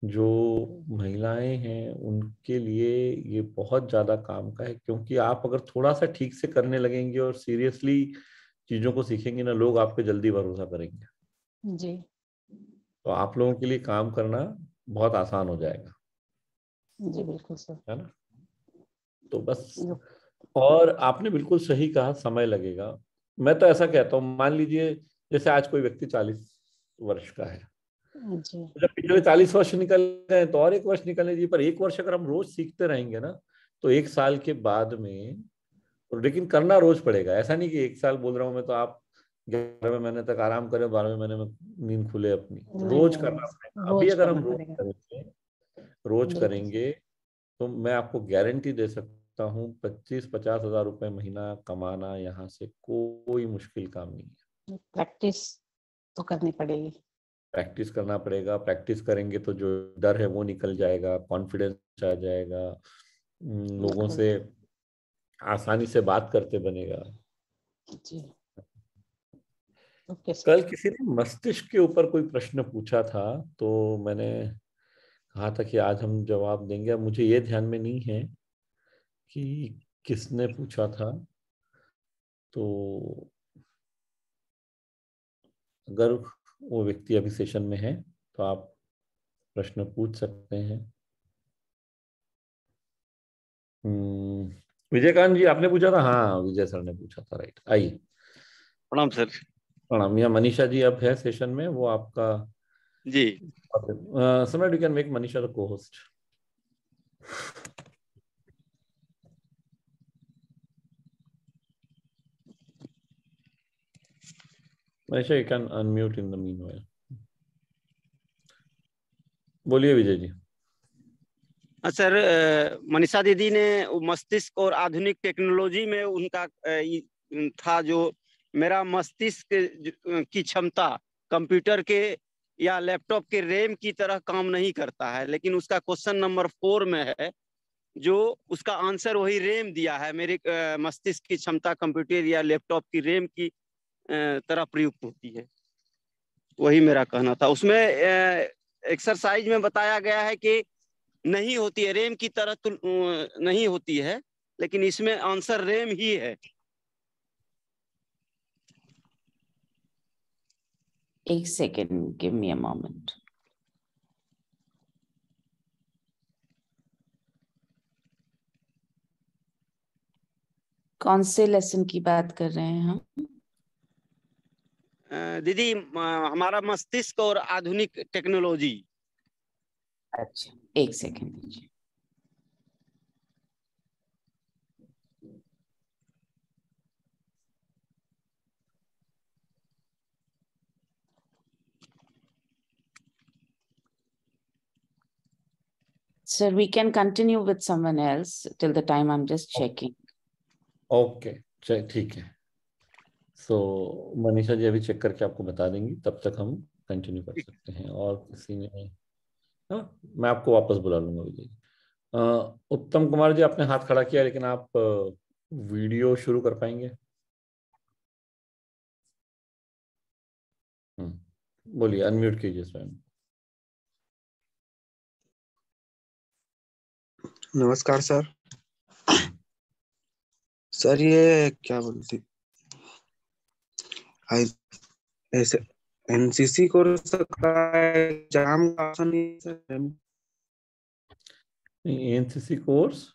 जो महिलाएं हैं, उनके लिए ये बहुत ज्यादा काम का है, क्योंकि आप अगर थोड़ा सा ठीक से करने लगेंगे और सीरियसली चीजों को सीखेंगे ना, लोग आप पे जल्दी भरोसा करेंगे जी। तो आप लोगों के लिए काम करना बहुत आसान हो जाएगा। जी बिल्कुल सर। है ना? तो बस, और आपने बिल्कुल सही कहा, समय लगेगा। मैं तो ऐसा कहता हूँ, मान लीजिए जैसे आज कोई व्यक्ति 40 वर्ष का है, जी जब पिछले 40 वर्ष निकल गए तो और 1 वर्ष निकलने दीजिए, पर 1 वर्ष अगर हम रोज सीखते रहेंगे ना, तो 1 साल के बाद में, लेकिन करना रोज पड़ेगा। ऐसा नहीं कि 1 साल बोल रहा हूँ मैं तो आप 11वें महीने तक आराम करें, 12वें महीने में नींद खुले अपनी। रोज करना पड़ेगा। अभी अगर हम रोज करेंगे तो मैं आपको गारंटी दे सकता हूँ 25-50 हजार रुपए महीना कमाना यहाँ से कोई मुश्किल काम नहीं है। प्रैक्टिस तो करनी पड़ेगी। प्रैक्टिस करना पड़ेगा, प्रैक्टिस करेंगे तो जो डर है वो निकल जाएगा, कॉन्फिडेंस आ जाएगा, लोगों से आसानी से बात करते बनेगा। जी ओके सर। कल किसी ने मस्तिष्क के ऊपर कोई प्रश्न पूछा था, तो मैंने कहा था कि आज हम जवाब देंगे। अब मुझे ये ध्यान में नहीं है कि किसने पूछा था, तो अगर वो व्यक्ति अभी सेशन में है तो आप प्रश्न पूछ सकते हैं। विजयकांत जी आपने पूछा था? हाँ विजय सर ने पूछा था, राइट। आइए। प्रणाम सर। प्रणाम। या मनीषा जी अब है सेशन में, वो आपका जी। सम्राट, you can make Manisha the co-host. Manisha you can unmute in the meanwhile. बोलिए विजय जी। सर, मनीषा दीदी ने मस्तिष्क और आधुनिक टेक्नोलॉजी में उनका था जो मेरा मस्तिष्क की क्षमता कंप्यूटर के या लैपटॉप के रैम की तरह काम नहीं करता है, लेकिन उसका क्वेश्चन नंबर 4 में है जो उसका आंसर वही रैम दिया है। मेरे मस्तिष्क की क्षमता कंप्यूटर या लैपटॉप की रैम की तरह प्रयुक्त होती है, वही मेरा कहना था। उसमें एक्सरसाइज में बताया गया है कि नहीं होती है, रैम की तरह तो नहीं होती है, लेकिन इसमें आंसर रैम ही है। एक second, give me a moment. कौन से लेसन की बात कर रहे हैं हम? दीदी हमारा मस्तिष्क और आधुनिक टेक्नोलॉजी। अच्छा एक सेकेंड दीजिए। Sir, we can continue with someone else till the time I'm just checking. Okay ठीक है। सो मनीषा जी अभी चेक करके आपको बता देंगी, तब तक हम कंटिन्यू कर सकते हैं। और किसी ने, हाँ मैं आपको वापस बुला लूंगा विजय। उत्तम कुमार जी आपने हाथ खड़ा किया, लेकिन आप वीडियो शुरू कर पाएंगे? बोलिए, अनम्यूट कीजिए स्वयं। नमस्कार सर। सर ये क्या बोलती ऐसे एनसीसी कोर्स का एग्जाम का ऑप्शन नहीं है सर? एनसीसी कोर्स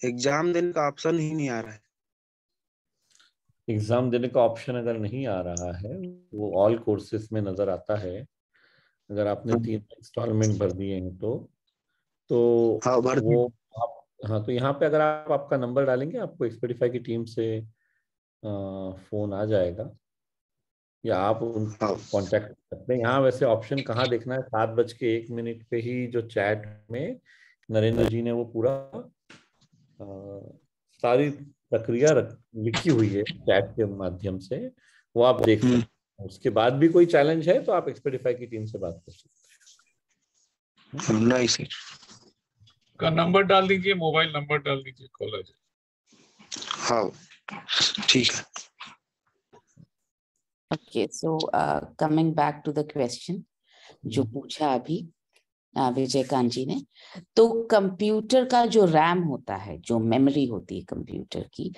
एग्जाम देने का ऑप्शन ही नहीं आ रहा है। एग्जाम देने का ऑप्शन अगर नहीं आ रहा है, वो ऑल कोर्सेज में नजर आता है। अगर आपने 3 इंस्टॉलमेंट भर दिए हैं तो हाँ भर वो आप, हाँ तो यहाँ पे अगर आप आपका नंबर डालेंगे, आपको एक्सपेडिफाई की टीम से फोन आ जाएगा या आप उनको कांटेक्ट कर सकते हैं। यहाँ वैसे ऑप्शन कहाँ देखना है, 7:01 पे ही जो चैट में नरेंद्र जी ने वो पूरा सारी प्रक्रिया लिखी हुई है चैट के माध्यम से, वो आप देख सकते हैं। उसके बाद भी कोई चैलेंज है तो आप एक्सपेडिफाई की टीम से बात कर सकते हैं। नहीं सर, का नंबर डाल दीजिए, मोबाइल नंबर डाल दीजिए, कॉल आ जाए। हाँ ठीक है। Okay, so coming back to the question जो पूछा अभी विजयकांत जी ने, तो कंप्यूटर का जो रैम होता है, जो मेमोरी होती है कंप्यूटर की,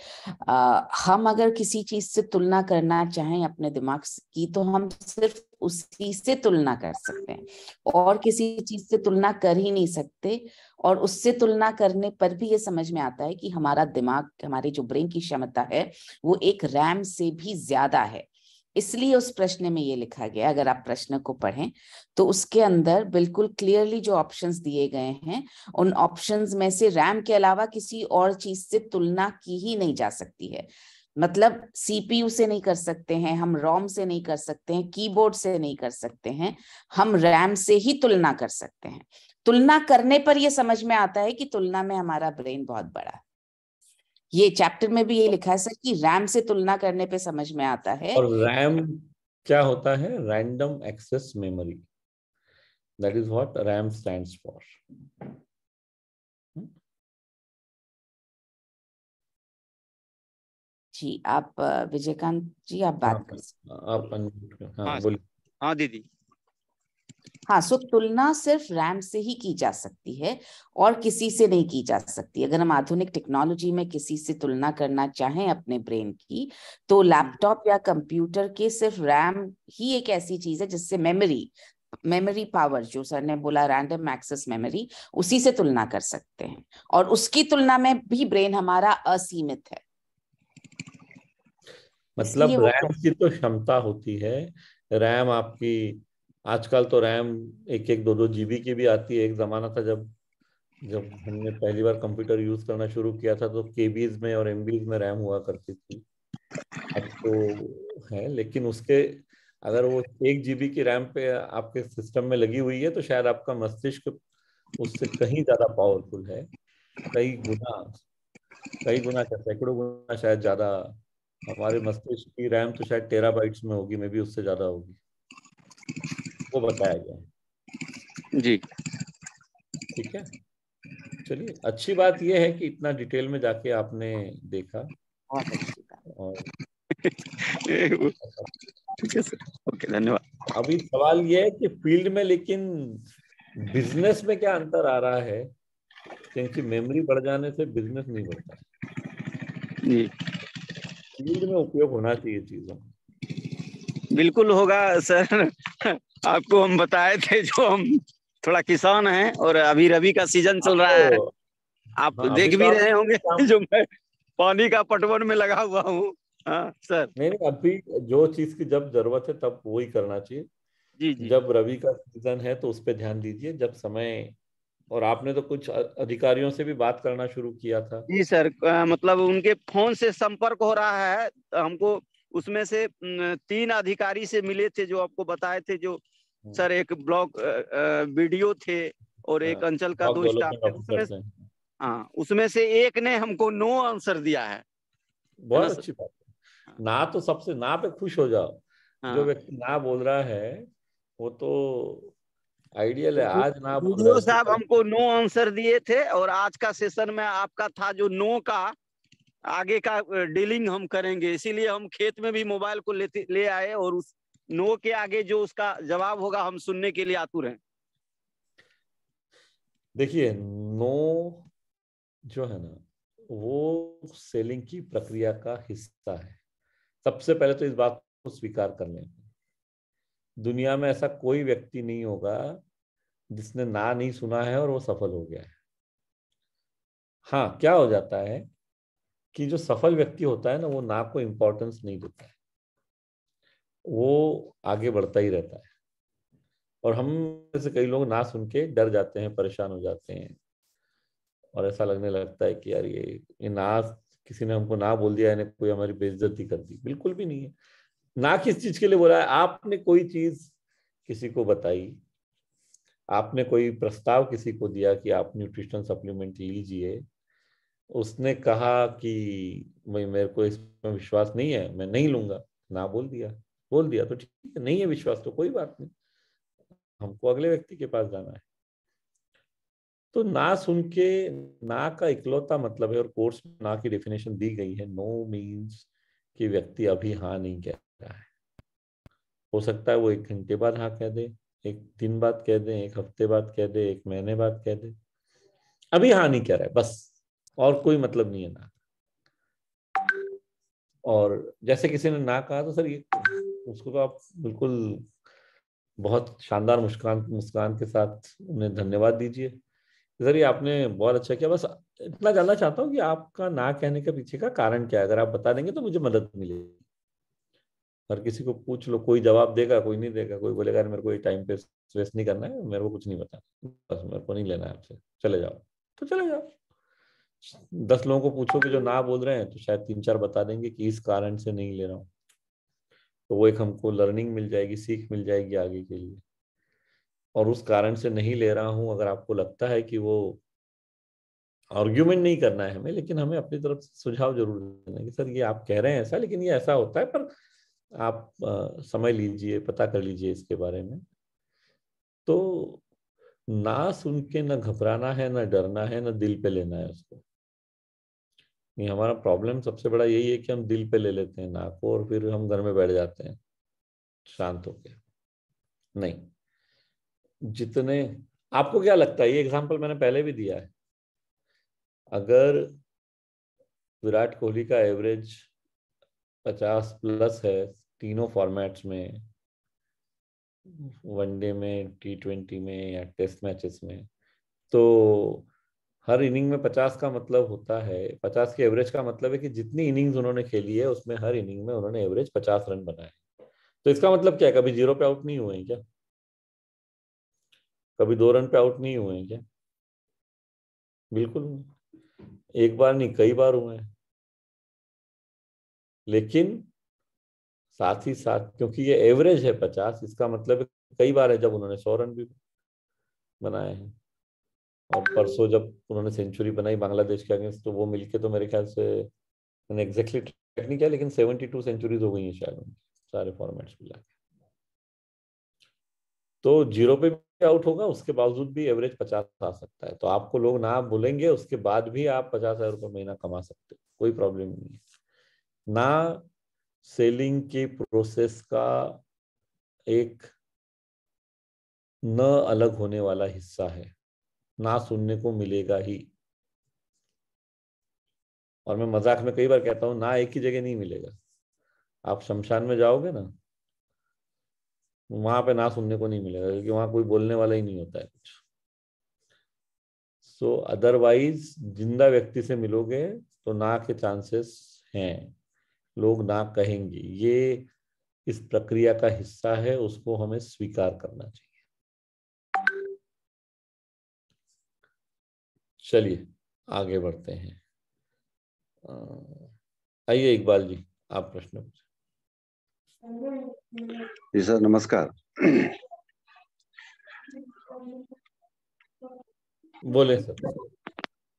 हम अगर किसी चीज से तुलना करना चाहें अपने दिमाग की, तो हम सिर्फ उसी से तुलना कर सकते हैं और किसी चीज से तुलना कर ही नहीं सकते। और उससे तुलना करने पर भी ये समझ में आता है कि हमारा दिमाग, हमारी जो ब्रेन की क्षमता है वो एक रैम से भी ज्यादा है। इसलिए उस प्रश्न में ये लिखा गया, अगर आप प्रश्न को पढ़ें तो उसके अंदर बिल्कुल क्लियरली जो ऑप्शंस दिए गए हैं, उन ऑप्शंस में से रैम के अलावा किसी और चीज से तुलना की ही नहीं जा सकती है। मतलब सीपीयू से नहीं कर सकते हैं हम, रोम से नहीं कर सकते हैं, कीबोर्ड से नहीं कर सकते हैं, हम रैम से ही तुलना कर सकते हैं। तुलना करने पर यह समझ में आता है कि तुलना में हमारा ब्रेन बहुत बड़ा है। ये चैप्टर में भी ये लिखा है सर कि रैम से तुलना करने पे समझ में आता है। और रैम क्या होता है? Random access memory, that is what RAM stands for. जी आप विजयकांत जी आप बात कर सकते हैं। आप हाँ बोलिए। हाँ दीदी। हाँ, सो तुलना सिर्फ रैम से ही की जा सकती है और किसी से नहीं की जा सकती। अगर हम आधुनिक टेक्नोलॉजी में किसी से तुलना करना चाहें अपने ब्रेन की, तो लैपटॉप या कंप्यूटर के सिर्फ रैम ही एक ऐसी चीज है जिससे मेमोरी पावर, जो सर ने बोला रैंडम एक्सेस मेमोरी, उसी से तुलना कर सकते हैं। और उसकी तुलना में भी ब्रेन हमारा असीमित है। मतलब रैम की तो क्षमता होती है, रैम आपकी आजकल तो रैम 1-1, 2-2 जीबी की भी आती है। एक जमाना था जब हमने पहली बार कंप्यूटर यूज करना शुरू किया था तो केबीज में और एमबीज में रैम हुआ करती थी। अब तो है, लेकिन उसके अगर वो 1 जीबी की रैम पे आपके सिस्टम में लगी हुई है तो शायद आपका मस्तिष्क उससे कहीं ज्यादा पावरफुल है, कई गुना क्या, सैकड़ों गुना शायद ज्यादा। हमारे मस्तिष्क की रैम तो शायद टेराबाइट्स में होगी, मे भी उससे ज्यादा होगी, वो बताया गया है जी। ठीक है, चलिए अच्छी बात यह है कि इतना डिटेल में जाके आपने देखा। बहुत अच्छी बात। और ठीक है सर, ओके धन्यवाद। अभी सवाल यह है कि फील्ड में, लेकिन बिजनेस में क्या अंतर आ रहा है, क्योंकि मेमोरी बढ़ जाने से बिजनेस नहीं बढ़ता है। जी फील्ड में उपयोग होना चाहिए चीजों। बिल्कुल होगा सर। आपको हम बताए थे, जो हम थोड़ा किसान हैं और अभी रबी का सीजन चल रहा है, आप हाँ, अभी देख तो भी आप रहे होंगे जो मैं पानी का पटवन में लगा हुआ हूँ। हाँ सर। नहीं, अभी जो चीज की जब जरूरत है तब वही करना चाहिए। जी जी जब रबी का सीजन है तो उस पर ध्यान दीजिए जब समय। और आपने तो कुछ अधिकारियों से भी बात करना शुरू किया था। जी सर, मतलब उनके फोन से संपर्क हो रहा है हमको। उसमें से 3 अधिकारी से मिले थे जो आपको बताए थे, जो सर एक ब्लॉक वीडियो थे और एक अंचल का 2 स्टाफ डेवलपमेंट थे। उसमें ऑफिसर्स हैं। हाँ, उसमें से एक ने हमको नो आंसर दिया है ना बहुत सर? अच्छी बात है। ना तो सबसे ना पे खुश हो जाओ। जो हाँ, व्यक्ति ना बोल रहा है वो तो आइडियल है, तो आज ना बोल रहा है वीडियो उसको साहब कल। हमको नो आंसर दिए थे, और आज का सेशन में आपका था जो नो का आगे का डीलिंग हम करेंगे, इसीलिए हम खेत में भी मोबाइल को ले आए, और उस नो के आगे जो उसका जवाब होगा हम सुनने के लिए आतुर हैं। देखिए, नो जो है ना वो सेलिंग की प्रक्रिया का हिस्सा है। सबसे पहले तो इस बात को स्वीकार कर लें, दुनिया में ऐसा कोई व्यक्ति नहीं होगा जिसने ना नहीं सुना है और वो सफल हो गया है। हाँ, क्या हो जाता है कि जो सफल व्यक्ति होता है ना वो ना को इम्पोर्टेंस नहीं देता है, वो आगे बढ़ता ही रहता है। और हम जैसे कई लोग ना सुन के डर जाते हैं, परेशान हो जाते हैं, और ऐसा लगने लगता है कि यार ये ना, किसी ने हमको ना बोल दिया, यानी कोई हमारी बेइज्जती कर दी। बिल्कुल भी नहीं है। ना किस चीज के लिए बोला है? आपने कोई चीज किसी को बताई, आपने कोई प्रस्ताव किसी को दिया कि आप न्यूट्रिशनल सप्लीमेंट लीजिए, उसने कहा कि भाई मेरे को इसमें विश्वास नहीं है, मैं नहीं लूंगा, ना बोल दिया तो ठीक है, नहीं है विश्वास तो कोई बात नहीं, हमको अगले व्यक्ति के पास जाना है। तो ना सुन के, ना का इकलौता मतलब है, और कोर्स में ना की डेफिनेशन दी गई है, नो मीन्स कि व्यक्ति अभी हाँ नहीं कह रहा है। हो सकता है वो 1 घंटे बाद हाँ कह दे, 1 दिन बाद कह दे, 1 हफ्ते बाद कह दे, 1 महीने बाद कह दे, अभी हाँ नहीं कह रहा है बस, और कोई मतलब नहीं है ना। और जैसे किसी ने ना कहा तो सर ये उसको तो आप बिल्कुल बहुत शानदार मुस्कान मुस्कान के साथ उन्हें धन्यवाद दीजिए, सर ये आपने बहुत अच्छा किया। बस इतना जानना चाहता हूँ कि आपका ना कहने के पीछे का कारण क्या है, अगर आप बता देंगे तो मुझे मदद मिलेगी। हर किसी को पूछ लो, कोई जवाब देगा, कोई नहीं देगा, कोई बोलेगा यार मेरे को ये टाइम पे वेस्ट नहीं करना है, मेरे को कुछ नहीं पता, बस मेरे को नहीं लेना है आपसे, चले जाओ, तो चले जाओ। 10 लोगों को पूछोगे जो ना बोल रहे हैं तो शायद 3-4 बता देंगे कि इस कारण से नहीं ले रहा हूँ, तो वो एक हमको लर्निंग मिल जाएगी, सीख मिल जाएगी आगे के लिए। और उस कारण से नहीं ले रहा हूँ, अगर आपको लगता है कि वो आर्ग्यूमेंट नहीं करना है हमें, लेकिन हमें अपनी तरफ से सुझाव जरूर देना है कि सर ये आप कह रहे हैं ऐसा, लेकिन ये ऐसा होता है, पर आप समय लीजिए, पता कर लीजिए इसके बारे में। तो ना सुन के न घबराना है, न डरना है, न दिल पे लेना है उसको। ये हमारा प्रॉब्लम सबसे बड़ा यही है कि हम दिल पे ले लेते हैं ना को, और फिर हम घर में बैठ जाते हैं शांत होके। नहीं, जितने आपको क्या लगता है, ये एग्जांपल मैंने पहले भी दिया है, अगर विराट कोहली का एवरेज 50+ है तीनों फॉर्मेट्स में, वनडे में, T20 में या टेस्ट मैचेस में, तो हर इनिंग में 50 का मतलब होता है, 50 के एवरेज का मतलब है कि जितनी इनिंग्स उन्होंने खेली है उसमें हर इनिंग में उन्होंने एवरेज 50 रन बनाए। तो इसका मतलब क्या है, कभी 0 पे आउट नहीं हुए हैं क्या? कभी 2 रन पे आउट नहीं हुए हैं क्या? बिल्कुल नहीं। एक बार नहीं, कई बार हुए हैं। लेकिन साथ ही साथ क्योंकि ये एवरेज है 50, इसका मतलब कई बार है जब उन्होंने 100 रन भी बनाए हैं। और परसों जब उन्होंने सेंचुरी बनाई बांग्लादेश के अगेंस्ट, तो वो मिलके तो मेरे ख्याल से, मैंने एग्जैक्टली ट्रैक नहीं किया, लेकिन 72 सेंचुरीज हो गई हैं शायद उनकी सारे फॉर्मेट्स मिला के। तो 0 पे भी आउट होगा, उसके बावजूद भी एवरेज 50 आ सकता है। तो आपको लोग ना बोलेंगे, उसके बाद भी आप 50,000 रुपये महीना कमा सकते हो, कोई प्रॉब्लम नहीं है। ना सेलिंग के प्रोसेस का एक न अलग होने वाला हिस्सा है, ना सुनने को मिलेगा ही। और मैं मजाक में कई बार कहता हूं, ना एक ही जगह नहीं मिलेगा। आप शमशान में जाओगे ना, वहां पे ना सुनने को नहीं मिलेगा, क्योंकि वहां कोई बोलने वाला ही नहीं होता है कुछ। सो अदरवाइज जिंदा व्यक्ति से मिलोगे तो ना के चांसेस हैं, लोग ना कहेंगे, ये इस प्रक्रिया का हिस्सा है, उसको हमें स्वीकार करना चाहिए। चलिए आगे बढ़ते हैं। आइए इकबाल जी, आप प्रश्न पूछें। जी सर नमस्कार। बोले सर।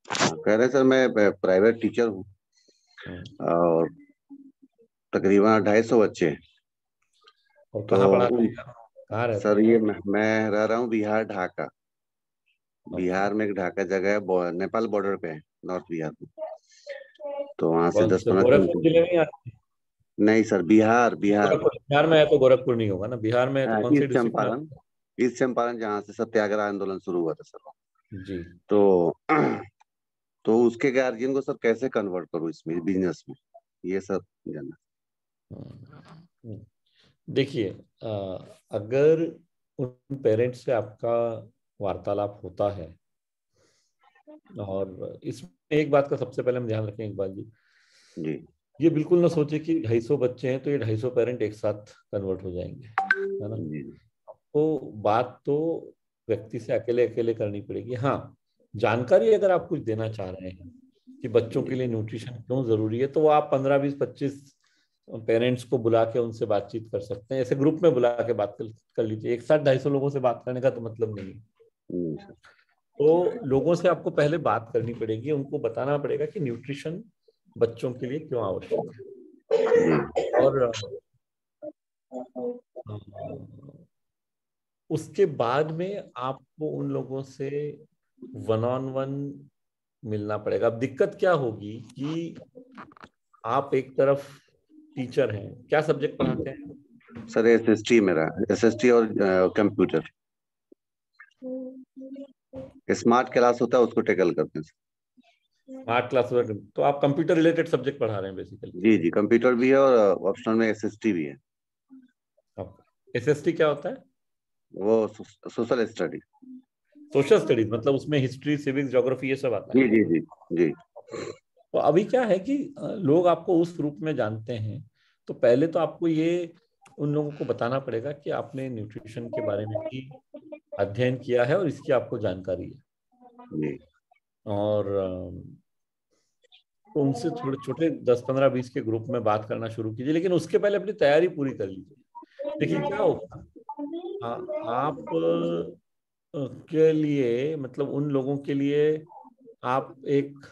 कह रहे सर मैं प्राइवेट टीचर हूँ और तकरीबन 250 बच्चे हैं। और तो कहाँ पढ़ाते हैं, कहाँ रहते सर हैं? ये मैं रह रहा हूँ बिहार ढाका। बिहार में एक ढाका जगह है, नेपाल बॉर्डर पे है, नॉर्थ बिहार में। तो वहां से कौन 10-15 गोरखपुर जिले में या नहीं सर, बिहार बिहार बिहार में है तो गोरखपुर नहीं होगा ना, बिहार में है तो कौन सी ईस्ट डिस्ट्रिक्ट में? चंपारण। ईस्ट चंपारण जहाँ से सत्याग्रह आंदोलन शुरू हुआ था सर। जी। तो तो उसके गार्जियन को सर कैसे कन्वर्ट करूँ इसमें, बिजनेस में, ये सब जानना। देखिए, अगर उन पेरेंट्स से आपका वार्तालाप होता है, और इसमें एक बात का सबसे पहले हम ध्यान रखें इकबाल जी, ये बिल्कुल ना सोचे कि 250 बच्चे हैं तो ये 250 पेरेंट एक साथ कन्वर्ट हो जाएंगे, है ना। तो बात तो व्यक्ति से अकेले अकेले करनी पड़ेगी। हाँ, जानकारी अगर आप कुछ देना चाह रहे हैं कि बच्चों के लिए न्यूट्रिशन क्यों जरूरी है, तो वो आप 15, 20, 25 पेरेंट्स को बुला के उनसे बातचीत कर सकते हैं, ऐसे ग्रुप में बुला के बात कर लीजिए। एक साथ 250 लोगों से बात करने का तो मतलब नहीं है। तो लोगों से आपको पहले बात करनी पड़ेगी, उनको बताना पड़ेगा कि न्यूट्रिशन बच्चों के लिए क्यों आवश्यक है। और उसके बाद में आपको उन लोगों से 1-on-1 मिलना पड़ेगा। अब दिक्कत क्या होगी कि आप एक तरफ टीचर हैं, क्या सब्जेक्ट पढ़ाते हैं सर? एसएसटी मेरा, एसएसटी और कंप्यूटर। स्मार्ट क्लास होता है, उसको टैकल करते हैं। स्मार्ट क्लास, तो आप कंप्यूटर रिलेटेड सब्जेक्ट पढ़ा रहे हैं बेसिकली? जी जी, कंप्यूटर भी है और ऑप्शनल में एसएसटी भी है। एसएसटी क्या होता है? वो सोशल स्टडी। सोशल स्टडीज मतलब उसमें हिस्ट्री, सिविक्स, ज्योग्राफी ये सब आता है? जी जी जी जी। तो अभी क्या है कि लोग आपको उस रूप में जानते हैं, तो पहले तो आपको ये उन लोगों को बताना पड़ेगा कि आपने न्यूट्रिशन के बारे में भी अध्ययन किया है और इसकी आपको जानकारी है। जी। और तो उनसे थोड़े छोटे 10-15-20 के ग्रुप में बात करना शुरू कीजिए, लेकिन उसके पहले अपनी तैयारी पूरी कर लीजिए। देखिए क्या होगा, आप के लिए मतलब उन लोगों के लिए आप एक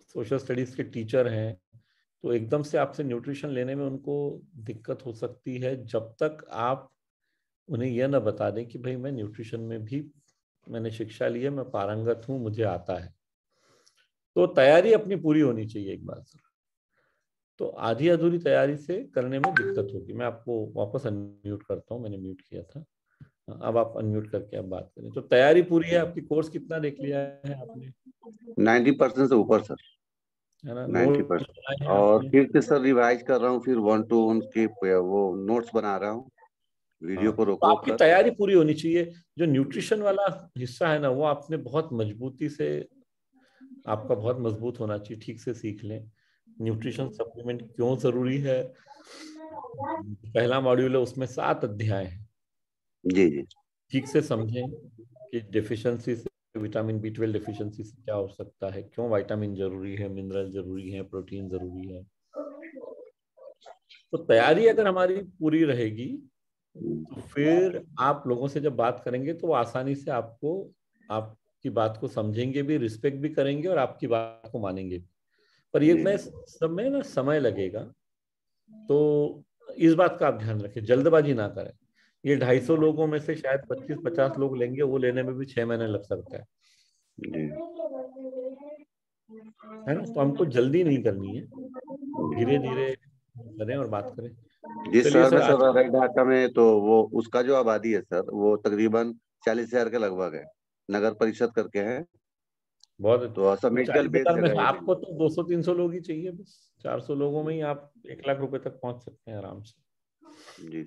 सोशल स्टडीज के टीचर हैं, तो एकदम से आपसे न्यूट्रिशन लेने में उनको दिक्कत हो सकती है जब तक आप उन्हें यह ना बता दें कि भाई मैं न्यूट्रिशन में भी मैंने शिक्षा ली है, मैं पारंगत हूँ, मुझे आता है। तो तैयारी अपनी पूरी होनी चाहिए एक बार। तो आधी अधूरी तैयारी से करने में दिक्कत होगी। मैं आपको वापस अनम्यूट करता हूँ, मैंने म्यूट किया था। अब आप अनम्यूट करके अब बात करें। तो तैयारी पूरी है आपकी? कोर्स कितना देख लिया है आपने? 90% से ऊपर सर, है ना? 90%। और फिर से सर रिवाइज कर रहा हूँ, फिर 1 to 1 के वो नोट्स बना रहा हूँ, वीडियो को रोक तो रोक आपकी कर। तैयारी पूरी होनी चाहिए। जो न्यूट्रिशन वाला हिस्सा है ना, वो आपने बहुत मजबूती से, आपका बहुत मजबूत होना चाहिए। ठीक से सीख लें न्यूट्रिशन सप्लीमेंट क्यों जरूरी है। पहला मॉड्यूल है, उसमें 7 अध्याय हैं। जी जी। ठीक से समझें कि डेफिशिएंसी से, विटामिन B12 डेफिशिएंसी से क्या हो सकता है, क्यों विटामिन जरूरी है, मिनरल जरूरी है, प्रोटीन जरूरी है। तो तैयारी अगर हमारी पूरी रहेगी तो फिर आप लोगों से जब बात करेंगे तो वो आसानी से आपको, आपकी बात को समझेंगे भी, रिस्पेक्ट भी करेंगे और आपकी बात को मानेंगे भी। पर ये में सब में ना समय लगेगा, तो इस बात का आप ध्यान रखें, जल्दबाजी ना करें। ये 250 लोगों में से शायद 25-50 लोग लेंगे, वो लेने में भी 6 महीने लग सकता है ना? तो हमको जल्दी नहीं करनी है, धीरे धीरे करें और बात करें। जिस चलिए शहर में सर, सर रह रहे ढाका में, तो वो उसका जो आबादी है सर, वो तकरीबन 40,000 के लगभग है, नगर परिषद करके है। बहुत तो सब मेडिकल बेस 40,000 में जगह है। आपको तो 200-300 लोग ही चाहिए बस। 400 लोगों में ही आप 1 लाख रुपए तक पहुंच सकते हैं आराम से। जी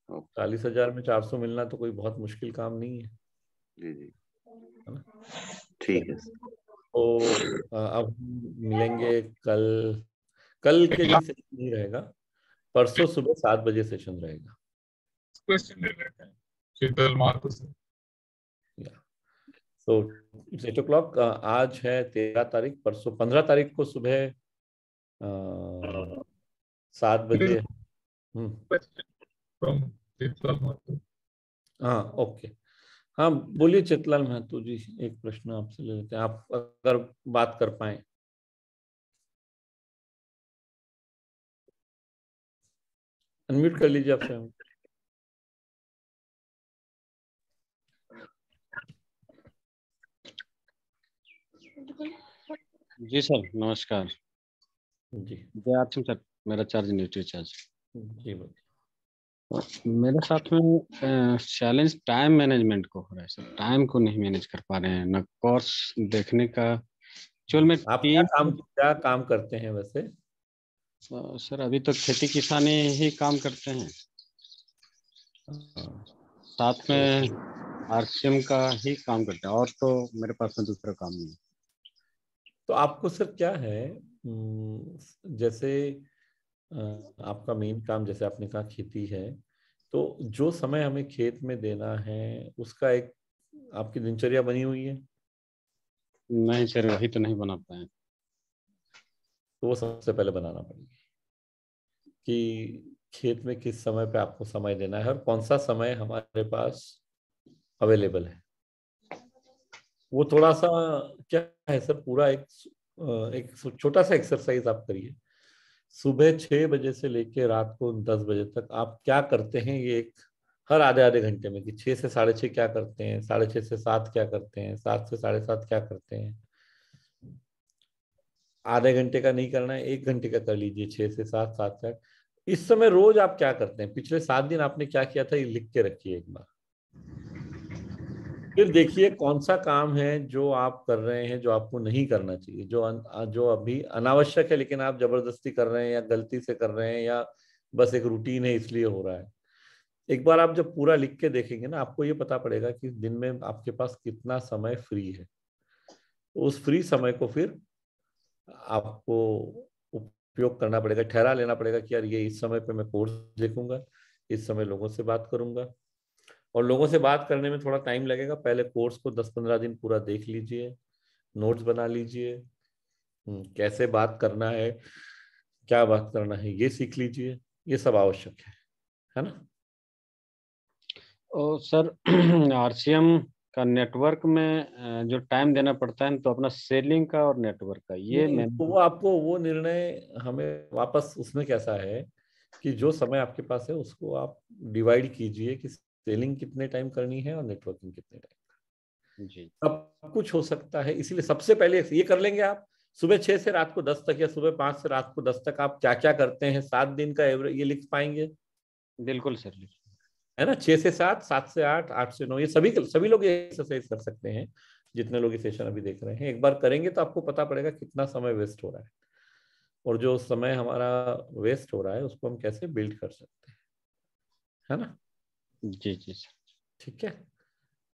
40,000 में 400 मिलना तो कोई बहुत मुश्किल काम नहीं है। जी जी, है ना? ठीक है। तो अब मिलेंगे कल। कल के दिन सेशन नहीं रहेगा, परसों सुबह 7 बजे सेशन रहेगा। क्वेश्चन ले लेते हैं शीतल माथुर से। तो इट्स 8 o'clock। आज है 13 तारीख, परसों 15 तारीख को सुबह 7 बजे। हाँ ओके। हाँ बोलिए चितलाल महतो जी, एक प्रश्न आपसे ले लेते हैं, आप अगर बात कर पाए। अनम्यूट कर लीजिए आपसे। जी सर नमस्कार। जी जय आसिम सर, मेरा चार्ज न्यूट्री चार्ज। जी मेरे साथ में चैलेंज टाइम मैनेजमेंट को हो रहा है सर, टाइम को नहीं मैनेज कर पा रहे हैं, न कोर्स देखने का। चल मैं आप क्या काम करते हैं वैसे? सर अभी तो खेती किसानी ही काम करते हैं, साथ में RCM का ही काम करते हैं, और तो मेरे पास में दूसरा काम नहीं। तो आपको सर क्या है, जैसे आपका मेन काम जैसे आपने कहा खेती है, तो जो समय हमें खेत में देना है उसका एक आपकी दिनचर्या बनी हुई है? नहीं सर, वही तो नहीं बना पाए। तो वो सबसे पहले बनाना पड़ेगी कि खेत में किस समय पे आपको समय देना है और कौन सा समय हमारे पास अवेलेबल है। वो थोड़ा सा क्या है सर, पूरा एक छोटा सा एक्सरसाइज आप करिए। सुबह 6 बजे से लेके रात को 10 बजे तक आप क्या करते हैं, ये एक हर आधे आधे घंटे में, कि 6 से 6:30 क्या करते हैं, 6:30 से 7 क्या करते हैं, 7 से 7:30 क्या करते हैं। आधे घंटे का नहीं करना है, 1 घंटे का कर लीजिए, 6 से 7, 7 से 8। इस समय रोज आप क्या करते हैं, पिछले 7 दिन आपने क्या किया था, ये लिख के रखिए एक बार। फिर देखिए कौन सा काम है जो आप कर रहे हैं जो आपको नहीं करना चाहिए, जो अभी अनावश्यक है लेकिन आप जबरदस्ती कर रहे हैं या गलती से कर रहे हैं या बस एक रूटीन है इसलिए हो रहा है। एक बार आप जब पूरा लिख के देखेंगे ना, आपको ये पता पड़ेगा कि दिन में आपके पास कितना समय फ्री है। तो उस फ्री समय को फिर आपको उपयोग करना पड़ेगा, ठहरा लेना पड़ेगा कि यार ये इस समय पे मैं कोर्स देखूंगा, इस समय लोगों से बात करूंगा। और लोगों से बात करने में थोड़ा टाइम लगेगा, पहले कोर्स को 10-15 दिन पूरा देख लीजिए, नोट्स बना लीजिए, कैसे बात करना है, क्या बात करना है ये सीख लीजिए। ये सब आवश्यक है ना। और सर आरसीएम का नेटवर्क में जो टाइम देना पड़ता है तो अपना सेलिंग का और नेटवर्क का ये तो वो आपको वो निर्णय हमें वापस उसमें कैसा है कि जो समय आपके पास है उसको आप डिवाइड कीजिए कि सेलिंग कितने टाइम करनी है और नेटवर्किंग कितने टाइम। जी सब कुछ हो सकता है, इसीलिए सबसे पहले ये कर लेंगे आप। सुबह 6 से रात को 10 तक या सुबह 5 से रात को 10 तक आप क्या क्या करते हैं 7 दिन का एवरेज ये लिख पाएंगे? बिल्कुल सर, है ना। 6 से 7, 7 से 8, 8 से 9, ये सभी लोग ये एक्सरसाइज कर सकते हैं जितने लोग ये सेशन अभी देख रहे हैं। एक बार करेंगे तो आपको पता पड़ेगा कितना समय वेस्ट हो रहा है और जो समय हमारा वेस्ट हो रहा है उसको हम कैसे बिल्ड कर सकते हैं, है ना। जी जी सर। ठीक है,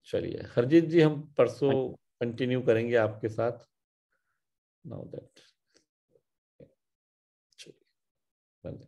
चलिए हरजीत जी, हम परसों कंटिन्यू करेंगे आपके साथ। नाउ दैट, चलिए धन्यवाद।